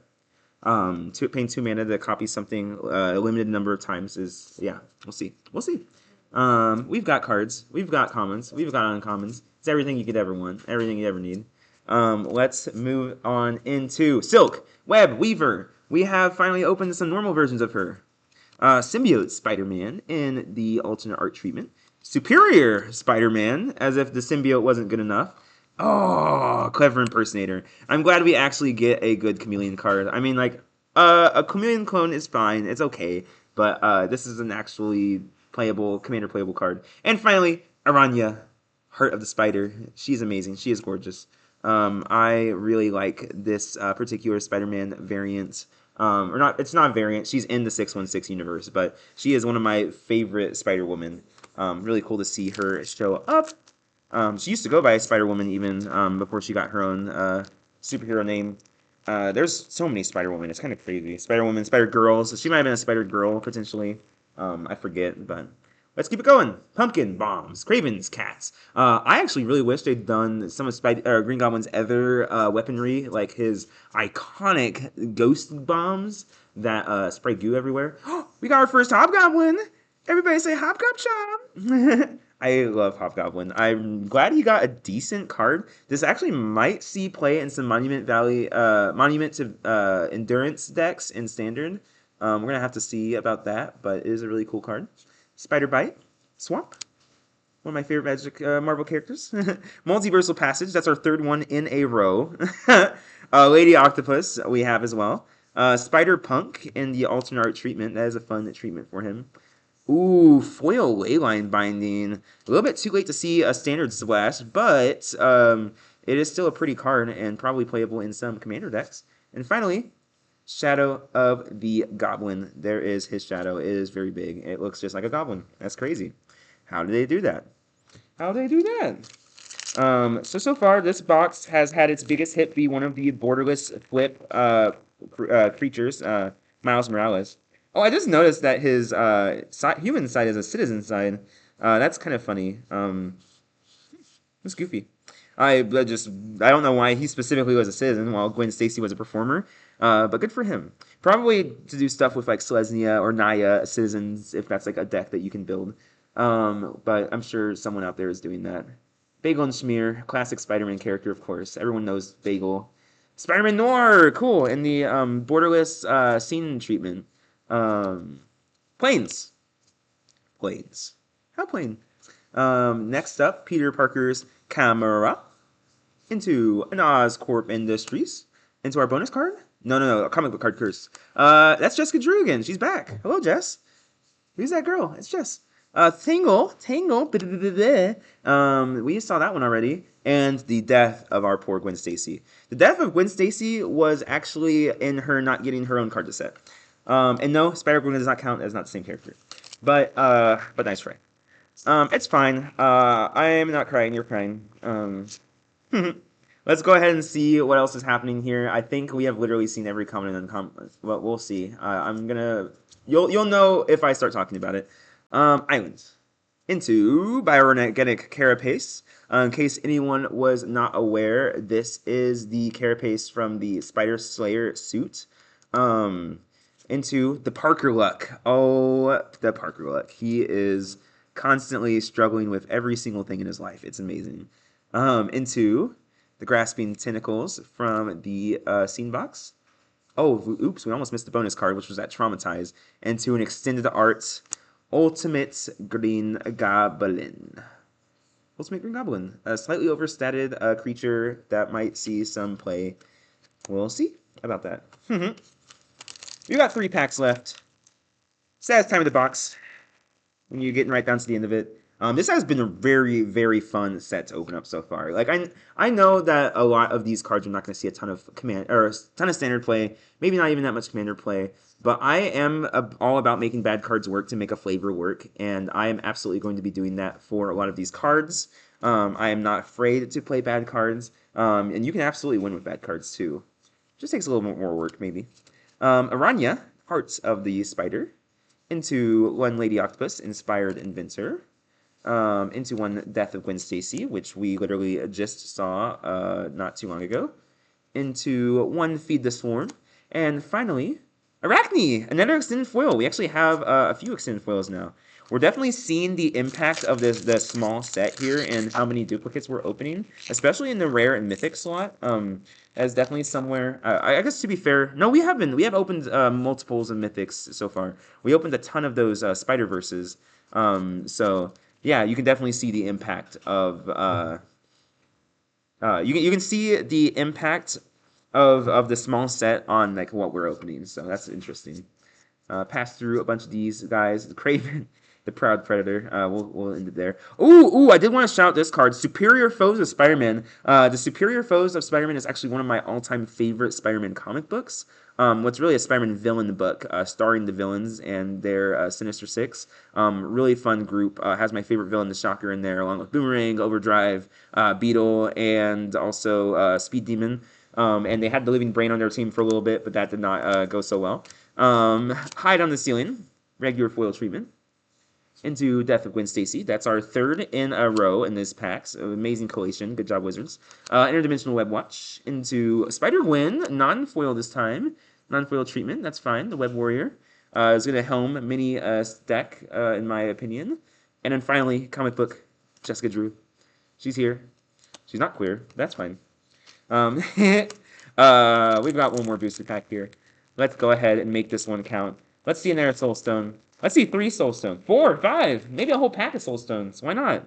paying 2 mana to copy something a limited number of times is, yeah, we'll see. We'll see. We've got cards, we've got commons, we've got uncommons. It's everything you could ever want, everything you ever need. Let's move on into Silk, Web, Weaver. We have finally opened some normal versions of her. Symbiote Spider-Man in the alternate art treatment. Superior Spider-Man, as if the symbiote wasn't good enough. Oh, clever impersonator. I'm glad we actually get a good chameleon card. I mean, like, a chameleon clone is fine. It's okay. But this is an actually playable, commander playable card. And finally, Aranya, Heart of the Spider. She's amazing. She is gorgeous. I really like this particular Spider-Man variant. Or not, it's not a variant. She's in the 616 universe, but she is one of my favorite Spider-Woman. Really cool to see her show up. She used to go by Spider-Woman even before she got her own superhero name. There's so many Spider-Woman. It's kind of crazy. Spider-Woman, Spider-Girls. She might have been a Spider-Girl, potentially. I forget, but let's keep it going. Pumpkin bombs, Craven's cats. I actually really wish they'd done some of Green Goblin's other weaponry, like his iconic ghost bombs that spray goo everywhere. We got our first Hobgoblin. Everybody say Hobgoblin. I love Hobgoblin. I'm glad he got a decent card. This actually might see play in some Monument Valley, Monument to Endurance decks in Standard. We're gonna have to see about that, but it is a really cool card. Spider Bite, Swamp, one of my favorite Magic Marvel characters. Multiversal Passage, that's our third one in a row. Lady Octopus we have as well. Spider Punk in the alternate art treatment, that is a fun treatment for him. Ooh, foil Leyline Binding. A little bit too late to see a standard splash, but it is still a pretty card and probably playable in some commander decks. And finally, Shadow of the Goblin. There is his shadow. It is very big. It looks just like a goblin. That's crazy. How did they do that? How did they do that? So far, this box has had its biggest hit be one of the borderless flip creatures, Miles Morales. Oh, I just noticed that his human side is a citizen side. That's kind of funny. It's goofy. I don't know why he specifically was a citizen while Gwen Stacy was a performer, but good for him. Probably to do stuff with like Selesnya or Naya citizens if that's like a deck that you can build. But I'm sure someone out there is doing that. Bagel and Schmear, classic Spider-Man character, of course. Everyone knows Bagel. Spider-Man Noir, cool. And the borderless scene treatment. Um, planes. Planes. How plain? Next up, Peter Parker's camera into an Oscorp Industries. Into our bonus card? No, a comic book card curse. That's Jessica Drew again. She's back. Hello, Jess. Who's that girl? It's Jess. Tangle, we saw that one already. And the death of our poor Gwen Stacy. The death of Gwen Stacy was actually in her not getting her own card to set. And no, Spider-Gwen does not count as not the same character. But nice try. It's fine. I am not crying. You're crying. Let's go ahead and see what else is happening here. I think we have literally seen every common and uncommon. Well, we'll see. You'll know if I start talking about it. Islands. Into Bioregenetic Carapace. In case anyone was not aware, this is the Carapace from the Spider Slayer suit. Into the Parker Luck. Oh, the Parker Luck. He is constantly struggling with every single thing in his life. It's amazing. Into the Grasping Tentacles from the scene box. Oh, oops, we almost missed the bonus card, which was that Traumatize. Into an Extended Art Ultimate Green Goblin. Ultimate Green Goblin. A slightly overstated creature that might see some play. We'll see about that. We got 3 packs left. Saddest time of the box. When you're getting right down to the end of it. This has been a very, very fun set to open up so far. Like I know that a lot of these cards are not going to see a ton of standard play, maybe not even that much commander play. But I am all about making bad cards work to make a flavor work, and I am absolutely going to be doing that for a lot of these cards. I am not afraid to play bad cards, and you can absolutely win with bad cards too. Just takes a little bit more work, maybe. Aranya, Hearts of the Spider. Into one Lady Octopus, Inspired Inventor. Into one Death of Gwen Stacy, which we literally just saw not too long ago. Into one Feed the Swarm. And finally, Arachne, another extended foil. We actually have a few extended foils now. We're definitely seeing the impact of the small set here and how many duplicates we're opening, especially in the rare and mythic slot. As definitely somewhere. I guess to be fair, no, we haven't. We have opened multiples of mythics so far. We opened a ton of those Spider Verses. So yeah, you can definitely see the impact of. You can see the impact of the small set on like what we're opening. So that's interesting. Pass through a bunch of these guys. Craven, the Proud Predator. We'll end it there. Ooh! I did want to shout out this card. Superior Foes of Spider-Man. The Superior Foes of Spider-Man is actually one of my all-time favorite Spider-Man comic books. What's really a Spider-Man villain book, starring the villains and their Sinister Six. Really fun group. Has my favorite villain, the Shocker, in there, along with Boomerang, Overdrive, Beetle, and also Speed Demon. And they had the Living Brain on their team for a little bit, but that did not go so well. Hide on the Ceiling, regular foil treatment. Into Death of Gwen Stacy. That's our 3rd in a row in this pack. So amazing collation. Good job, Wizards. Interdimensional Web Watch. Into Spider-Gwen, non-foil this time. Non-foil treatment, that's fine. The Web Warrior is going to helm mini deck, in my opinion. And then finally, comic book, Jessica Drew. She's here. She's not queer. That's fine. We've got one more booster pack here. Let's go ahead and make this one count. Let's see another Soul Stone. Let's see 3 Soul Stones. 4, 5, maybe a whole pack of Soul Stones. Why not?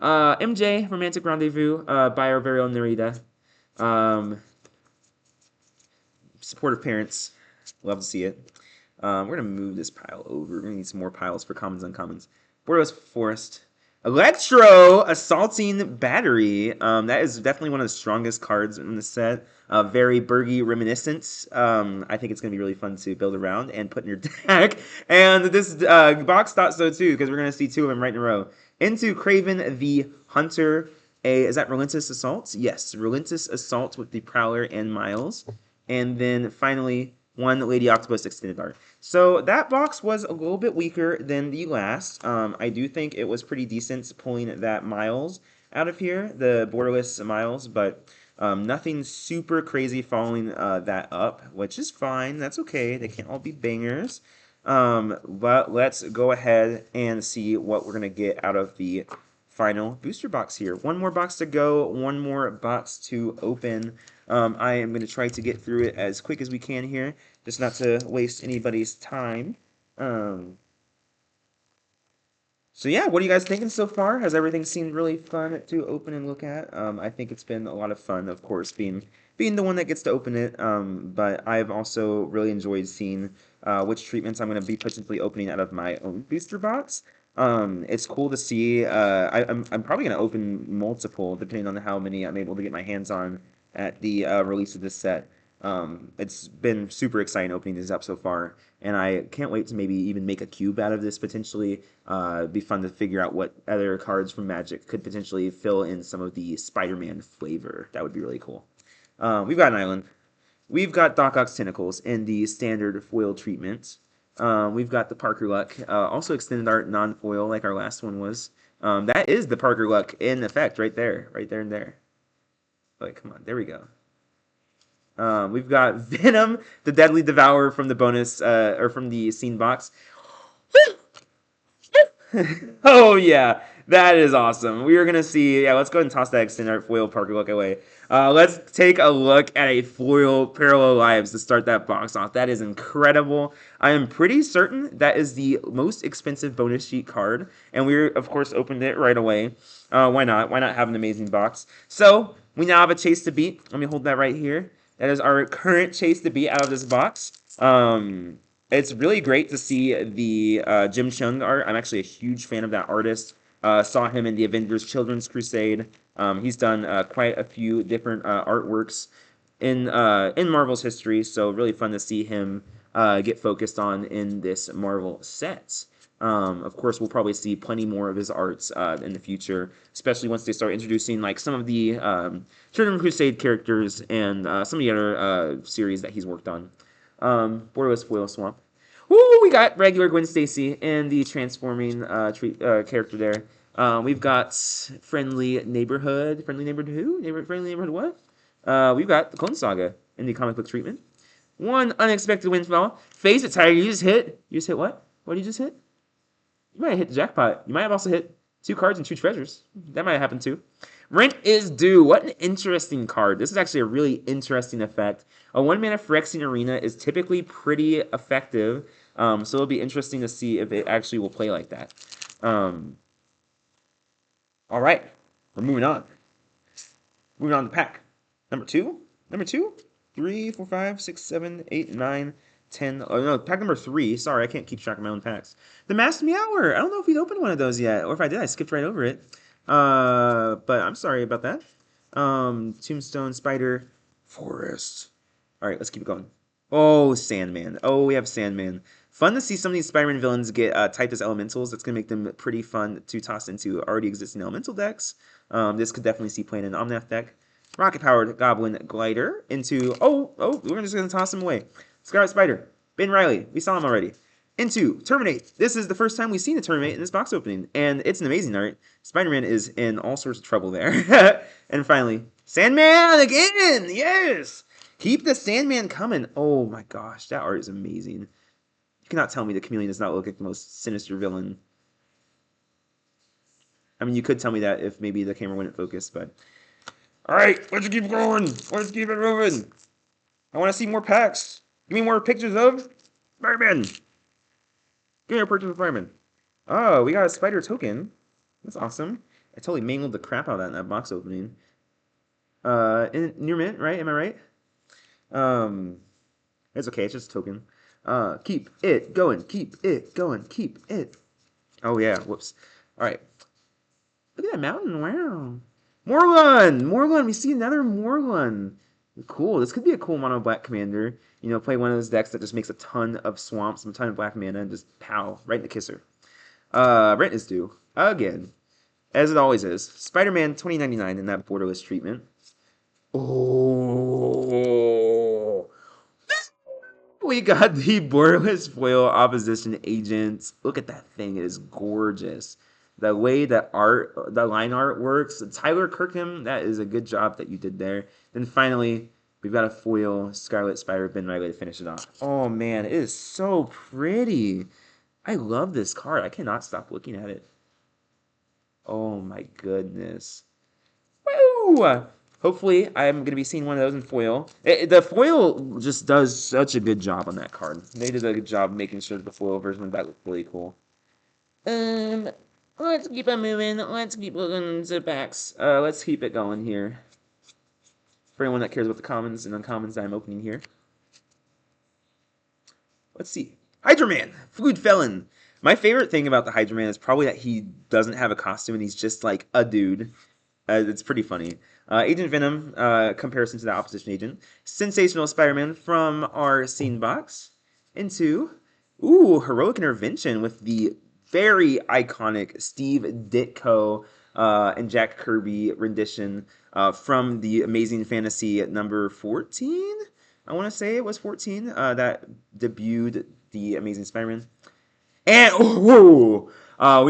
MJ, Romantic Rendezvous, by our very own Narita. Supportive Parents. Love to see it. We're going to move this pile over. We're going to need some more piles for commons and uncommons. Borderless Forest. Electro Assaulting Battery. That is definitely one of the strongest cards in the set. Very Bergy reminiscent. I think it's going to be really fun to build around and put in your deck. And this box thought so too, because we're going to see 2 of them right in a row. Into Craven the Hunter. Is that Relentless Assault? Yes, Relentless Assault with the Prowler and Miles. And then finally, 1 Lady Octopus Extended Art. So that box was a little bit weaker than the last. I do think it was pretty decent pulling that Miles out of here, the borderless Miles, but nothing super crazy following that up, which is fine. That's okay. They can't all be bangers. But let's go ahead and see what we're gonna get out of the final booster box here. One more box to go. One more box to open. I am gonna try to get through it as quick as we can here, just not to waste anybody's time. So yeah, what are you guys thinking so far? Has everything seemed really fun to open and look at? I think it's been a lot of fun, of course, being the one that gets to open it. But I've also really enjoyed seeing which treatments I'm going to be potentially opening out of my own booster box. It's cool to see. I'm probably going to open multiple, depending on how many I'm able to get my hands on at the release of this set. It's been super exciting opening these up so far, and I can't wait to maybe even make a cube out of this potentially. It'd be fun to figure out what other cards from Magic could potentially fill in some of the Spider-Man flavor. That would be really cool. We've got an island. We've got Doc Ock's Tentacles in the standard foil treatment. We've got the Parker Luck, also extended art non-foil like our last one was. That is the Parker Luck in effect right there and there. Like, come on, there we go. We've got Venom, the Deadly Devourer from the bonus, or from the scene box. Oh yeah, that is awesome. We are gonna see. Yeah, let's go ahead and toss that extended art foil Parker Luck away. Let's take a look at a foil Parallel Lives to start that box off. That is incredible. I am pretty certain that is the most expensive bonus sheet card, and we of course opened it right away. Why not? Why not have an amazing box? So we now have a chase to beat. Let me hold that right here. That is our current chase to beat out of this box. It's really great to see the Jim Chung art. I'm actually a huge fan of that artist. Saw him in the Avengers Children's Crusade. He's done quite a few different artworks in Marvel's history, so really fun to see him get focused on in this Marvel set. Of course, we'll probably see plenty more of his arts in the future, especially once they start introducing like some of the Children's Crusade characters and some of the other series that he's worked on. Borderless Foil Swamp. Woo! We got regular Gwen Stacy and the transforming character there. We've got Friendly Neighborhood. Friendly Neighborhood who? Friendly Neighborhood what? We've got the Clone Saga in the comic book treatment. One unexpected windfall. Face it, Tiger. You just hit. You just hit what? What did you just hit? You might have hit the jackpot. You might have also hit 2 cards and 2 treasures. That might have happened too. Rent is Due. What an interesting card. This is actually a really interesting effect. A 1-mana Phyrexian Arena is typically pretty effective, so it'll be interesting to see if it actually will play like that. All right, we're moving on. Moving on to pack. Number 2? Number 2? 3, 4, 5, 6, 7, 8, 9, 10. Oh, no, pack number 3. Sorry, I can't keep track of my own packs. The Masked Meower. I don't know if we'd opened one of those yet, or if I did, I skipped right over it. But I'm sorry about that. Tombstone, Spider, Forest. All right, let's keep it going. Oh, Sandman. Oh, we have Sandman. Fun to see some of these Spider-Man villains get typed as elementals. That's going to make them pretty fun to toss into already existing elemental decks. This could definitely see playing in an Omnath deck. Rocket-powered Goblin Glider into... we're just going to toss him away. Scarlet Spider. Ben Riley. We saw him already. Into Terminate. This is the first time we've seen a Terminate in this box opening, and it's an amazing art. Spider-Man is in all sorts of trouble there. And finally, Sandman again! Yes! Keep the Sandman coming. Oh my gosh, that art is amazing. You cannot tell me the Chameleon does not look like the most sinister villain. I mean, you could tell me that if maybe the camera wouldn't focus, but... Alright, let's keep going. Let's keep it moving. I want to see more packs. Give me more pictures of Spider-Man. Give me a picture of Spider-Man. Oh, we got a spider token. That's awesome. I totally mangled the crap out of that in that box opening. Near mint, right? Am I right? It's okay. It's just a token. Keep it going. Keep it going. Keep it. Oh, yeah. Whoops. All right. Look at that mountain. Wow. Morlun! Morlun! We see another Morlun. Cool. This could be a cool mono black commander. You know, play one of those decks that just makes a ton of swamps, a ton of black mana, and just pow, right in the kisser. Rent is Due. Again. As it always is. Spider-Man 2099 in that borderless treatment. Oh. We got the borderless foil opposition agent. Look at that thing. It is gorgeous. the way the line art works. Tyler Kirkham, that is a good job that you did there. Then finally, we've got a foil Scarlet Spider Ben Riley to finish it off. Oh man, it is so pretty. I love this card. I cannot stop looking at it. Oh my goodness. Woo! Hopefully, I'm going to be seeing one of those in foil. The foil just does such a good job on that card. They did a good job making sure that the foil version of that looked really cool. Let's keep it moving. Let's keep looking to the packs. Let's keep it going here. For anyone that cares about the commons and uncommons that I'm opening here. Let's see. Hydra Man, Fluid Felon. My favorite thing about the Hydra Man is probably that he doesn't have a costume and he's just like a dude. It's pretty funny. Agent Venom, comparison to the opposition agent. Sensational Spider-Man from our scene box. Into, Heroic Intervention with the very iconic Steve Ditko and Jack Kirby rendition from the Amazing Fantasy number 14. I want to say it was 14 that debuted the Amazing Spider-Man. And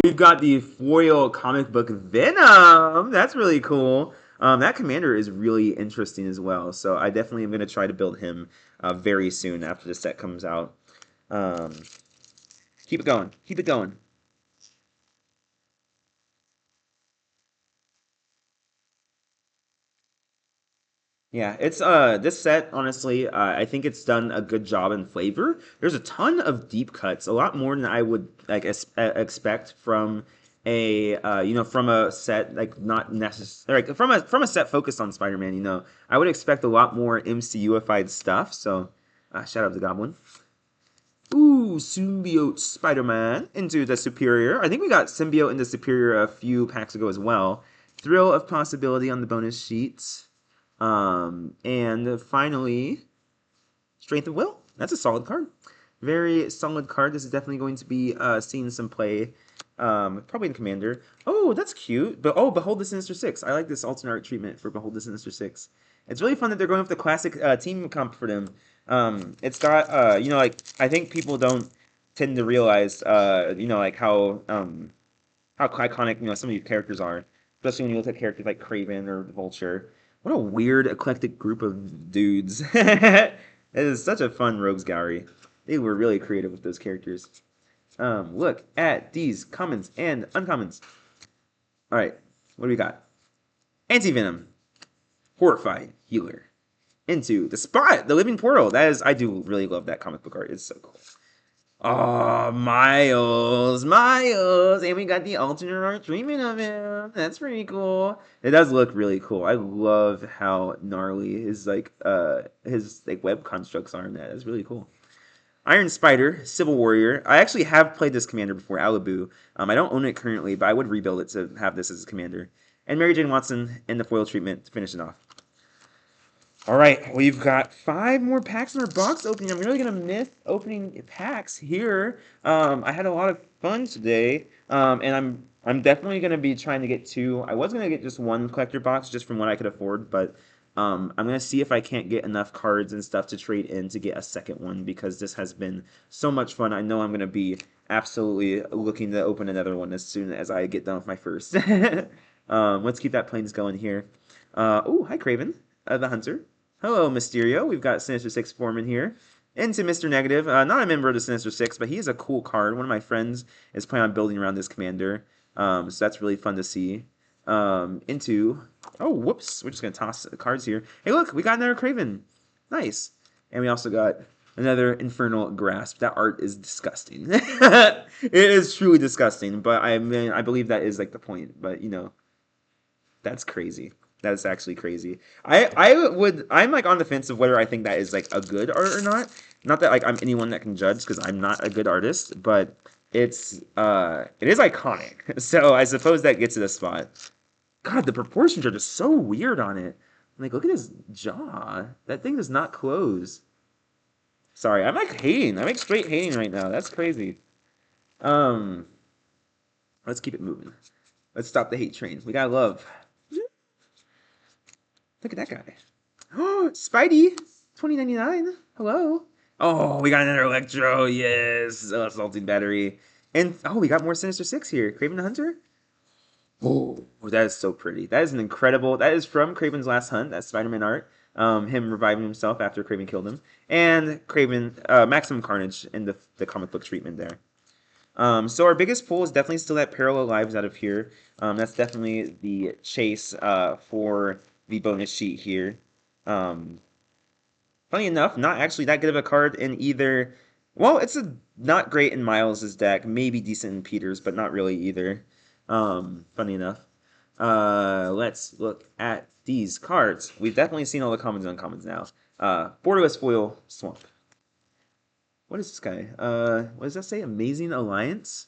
we've got the foil comic book Venom. That's really cool. That commander is really interesting as well. So I definitely am going to try to build him very soon after the set comes out. Keep it going. Keep it going. Yeah, it's this set honestly, I think it's done a good job in flavor. There's a ton of deep cuts, a lot more than I would like expect from a from a set like not necessary like from a set focused on Spider-Man. I would expect a lot more MCU-ified stuff. So, shout out to Goblin. Symbiote Spider-Man into the Superior. I think we got Symbiote into Superior a few packs ago as well. Thrill of Possibility on the bonus sheets. And finally, Strength of Will. That's a solid card. Very solid card. This is definitely going to be seeing some play. Probably in Commander. Oh, that's cute. But Behold the Sinister Six. I like this alternate art treatment for Behold the Sinister Six. It's really fun that they're going with the classic team comp for them. It's got I think people don't tend to realize like how iconic some of these characters are, especially when you look at characters like Kraven or Vulture. What a weird, eclectic group of dudes. It is such a fun rogues gallery. They were really creative with those characters. Look at these commons and uncommons. All right, what do we got? Anti-Venom, Horrified Healer, into the Spot, the Living Portal. I do really love that comic book art. It's so cool. Oh, Miles, and we got the alternate art treatment of him. That's pretty cool. It does look really cool. I love how gnarly his web constructs are in that. That's really cool. Iron Spider, Civil Warrior. I actually have played this commander before, Alibu. I don't own it currently, but I would rebuild it to have this as a commander. And Mary Jane Watson in the foil treatment to finish it off. All right, we've got 5 more packs in our box opening. I'm really gonna miss opening packs here. I had a lot of fun today, and I'm definitely gonna be trying to get 2. I was gonna get just 1 collector box just from what I could afford, but I'm gonna see if I can't get enough cards and stuff to trade in to get a second one because this has been so much fun. I know I'm gonna be absolutely looking to open another one as soon as I get done with my first. Let's keep that planes going here. Hi Craven, the Hunter. Hello, Mysterio. We've got Sinister Six Foreman here. Into Mr. Negative. Not a member of the Sinister Six, but he is a cool card. One of my friends is planning on building around this commander. So that's really fun to see. Whoops. We're just going to toss the cards here. Hey, look. We got another Craven. Nice. And we also got another Infernal Grasp. That art is disgusting. It is truly disgusting. But I believe that is like the point. But, that's crazy. That is actually crazy. I'm like on the fence of whether I think that is like a good art or not. Not that like I'm anyone that can judge because I'm not a good artist, but it is iconic. So I suppose that gets it a spot. God, the proportions are just so weird on it. Like, look at his jaw. That thing does not close. Sorry, I'm like hating. I'm like straight hating right now. That's crazy. Let's keep it moving. Let's stop the hate train. We gotta love. Look at that guy. Oh, Spidey, 2099. Hello. Oh, we got another Electro. Yes. Assaulting Battery. And, we got more Sinister Six here. Kraven the Hunter. Oh, that is so pretty. That is an incredible. That is from Kraven's Last Hunt. That's Spider-Man art. Him reviving himself after Kraven killed him, and Kraven, Maximum Carnage in the comic book treatment there. So our biggest pull is definitely still that Parallel Lives out of here. That's definitely the chase for the bonus sheet here. Um, Funny enough, not actually that good of a card in either. Well, it's not great in Miles's deck, maybe decent in Peter's, but not really either. Funny enough. Let's look at these cards. We've definitely seen all the commons and uncommons now. Borderless Foil Swamp. What is this guy? What does that say? Amazing Alliance?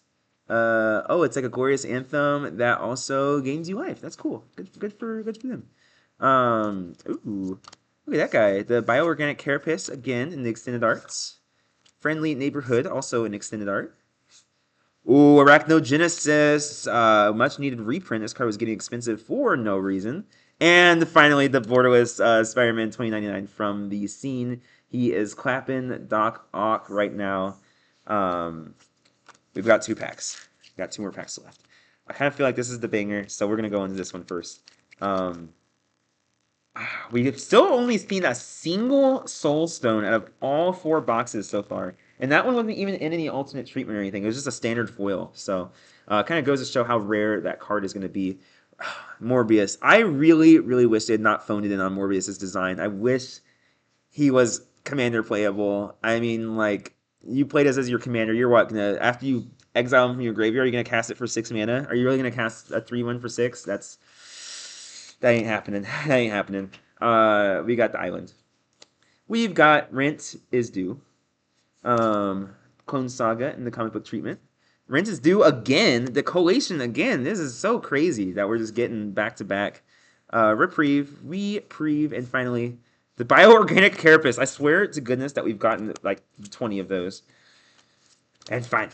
Oh, it's like a glorious anthem that also gains you life. That's cool. Good for them. Ooh, look at that guy. The Bioorganic Carapace again in the extended arts. Friendly Neighborhood also in extended art. Ooh, Arachnogenesis, much needed reprint. This card was getting expensive for no reason. And finally, the borderless Spider-Man 2099 from the scene. He is clapping Doc Ock right now. We've got 2 packs. Got 2 more packs left. I kind of feel like this is the banger, so we're gonna go into this one first. We've still only seen a single Soul Stone out of all 4 boxes so far. And that one wasn't even in any alternate treatment or anything. It was just a standard foil. So kind of goes to show how rare that card is going to be. Morbius. I really, really wish they had not phoned it in on Morbius's design. I wish he was commander playable. I mean, like, you played as your commander. You're what? After you exile him from your graveyard, are you going to cast it for 6 mana? Are you really going to cast a 3/1 for 6? That ain't happening. That ain't happening. We got the island. We've got Rent is Due. Clone Saga in the comic book treatment. Rent is Due again. The collation again. This is so crazy that we're just getting back to back. Reprieve, and finally the Bioorganic Carapace. I swear to goodness that we've gotten like 20 of those. And finally,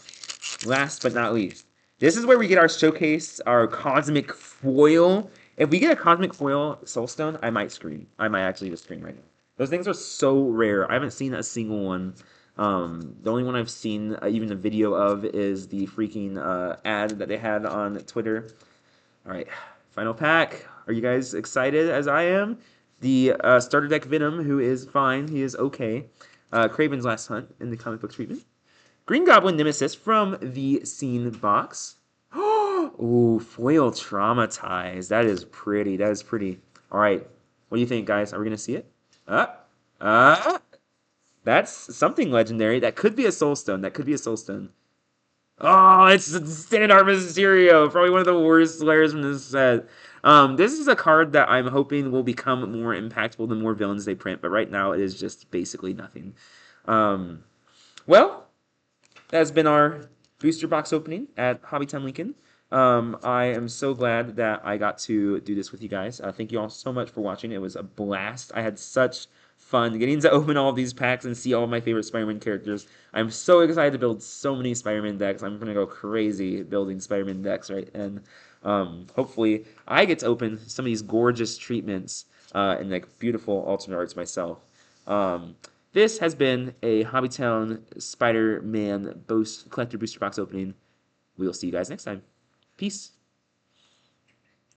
last but not least, this is where we get our showcase, our Cosmic Foil. If we get a Cosmic Foil Soulstone, I might scream. I might actually just scream right now. Those things are so rare. I haven't seen a single one. The only one I've seen even a video of is the freaking ad that they had on Twitter. All right, final pack. Are you guys excited as I am? The starter deck Venom, who is fine. He is okay. Kraven's Last Hunt in the comic book treatment. Green Goblin Nemesis from the Scene box. Ooh, foil Traumatized. That is pretty. That is pretty. All right. What do you think, guys? Are we going to see it? That's something legendary. That could be a Soulstone. That could be a Soulstone. Oh, it's Standard Art Mysterio. Probably one of the worst players from this set. This is a card that I'm hoping will become more impactful the more villains they print. But right now, it is just basically nothing. Well, that's been our booster box opening at Hobbytown Lincoln. I am so glad that I got to do this with you guys. Thank you all so much for watching. It was a blast. I had such fun getting to open all these packs and see all my favorite Spider-Man characters. I'm so excited to build so many Spider-Man decks. I'm going to go crazy building Spider-Man decks, right? And hopefully I get to open some of these gorgeous treatments and like beautiful alternate arts myself. This has been a Hobbytown Spider-Man Collector Booster Box opening. We will see you guys next time. Peace.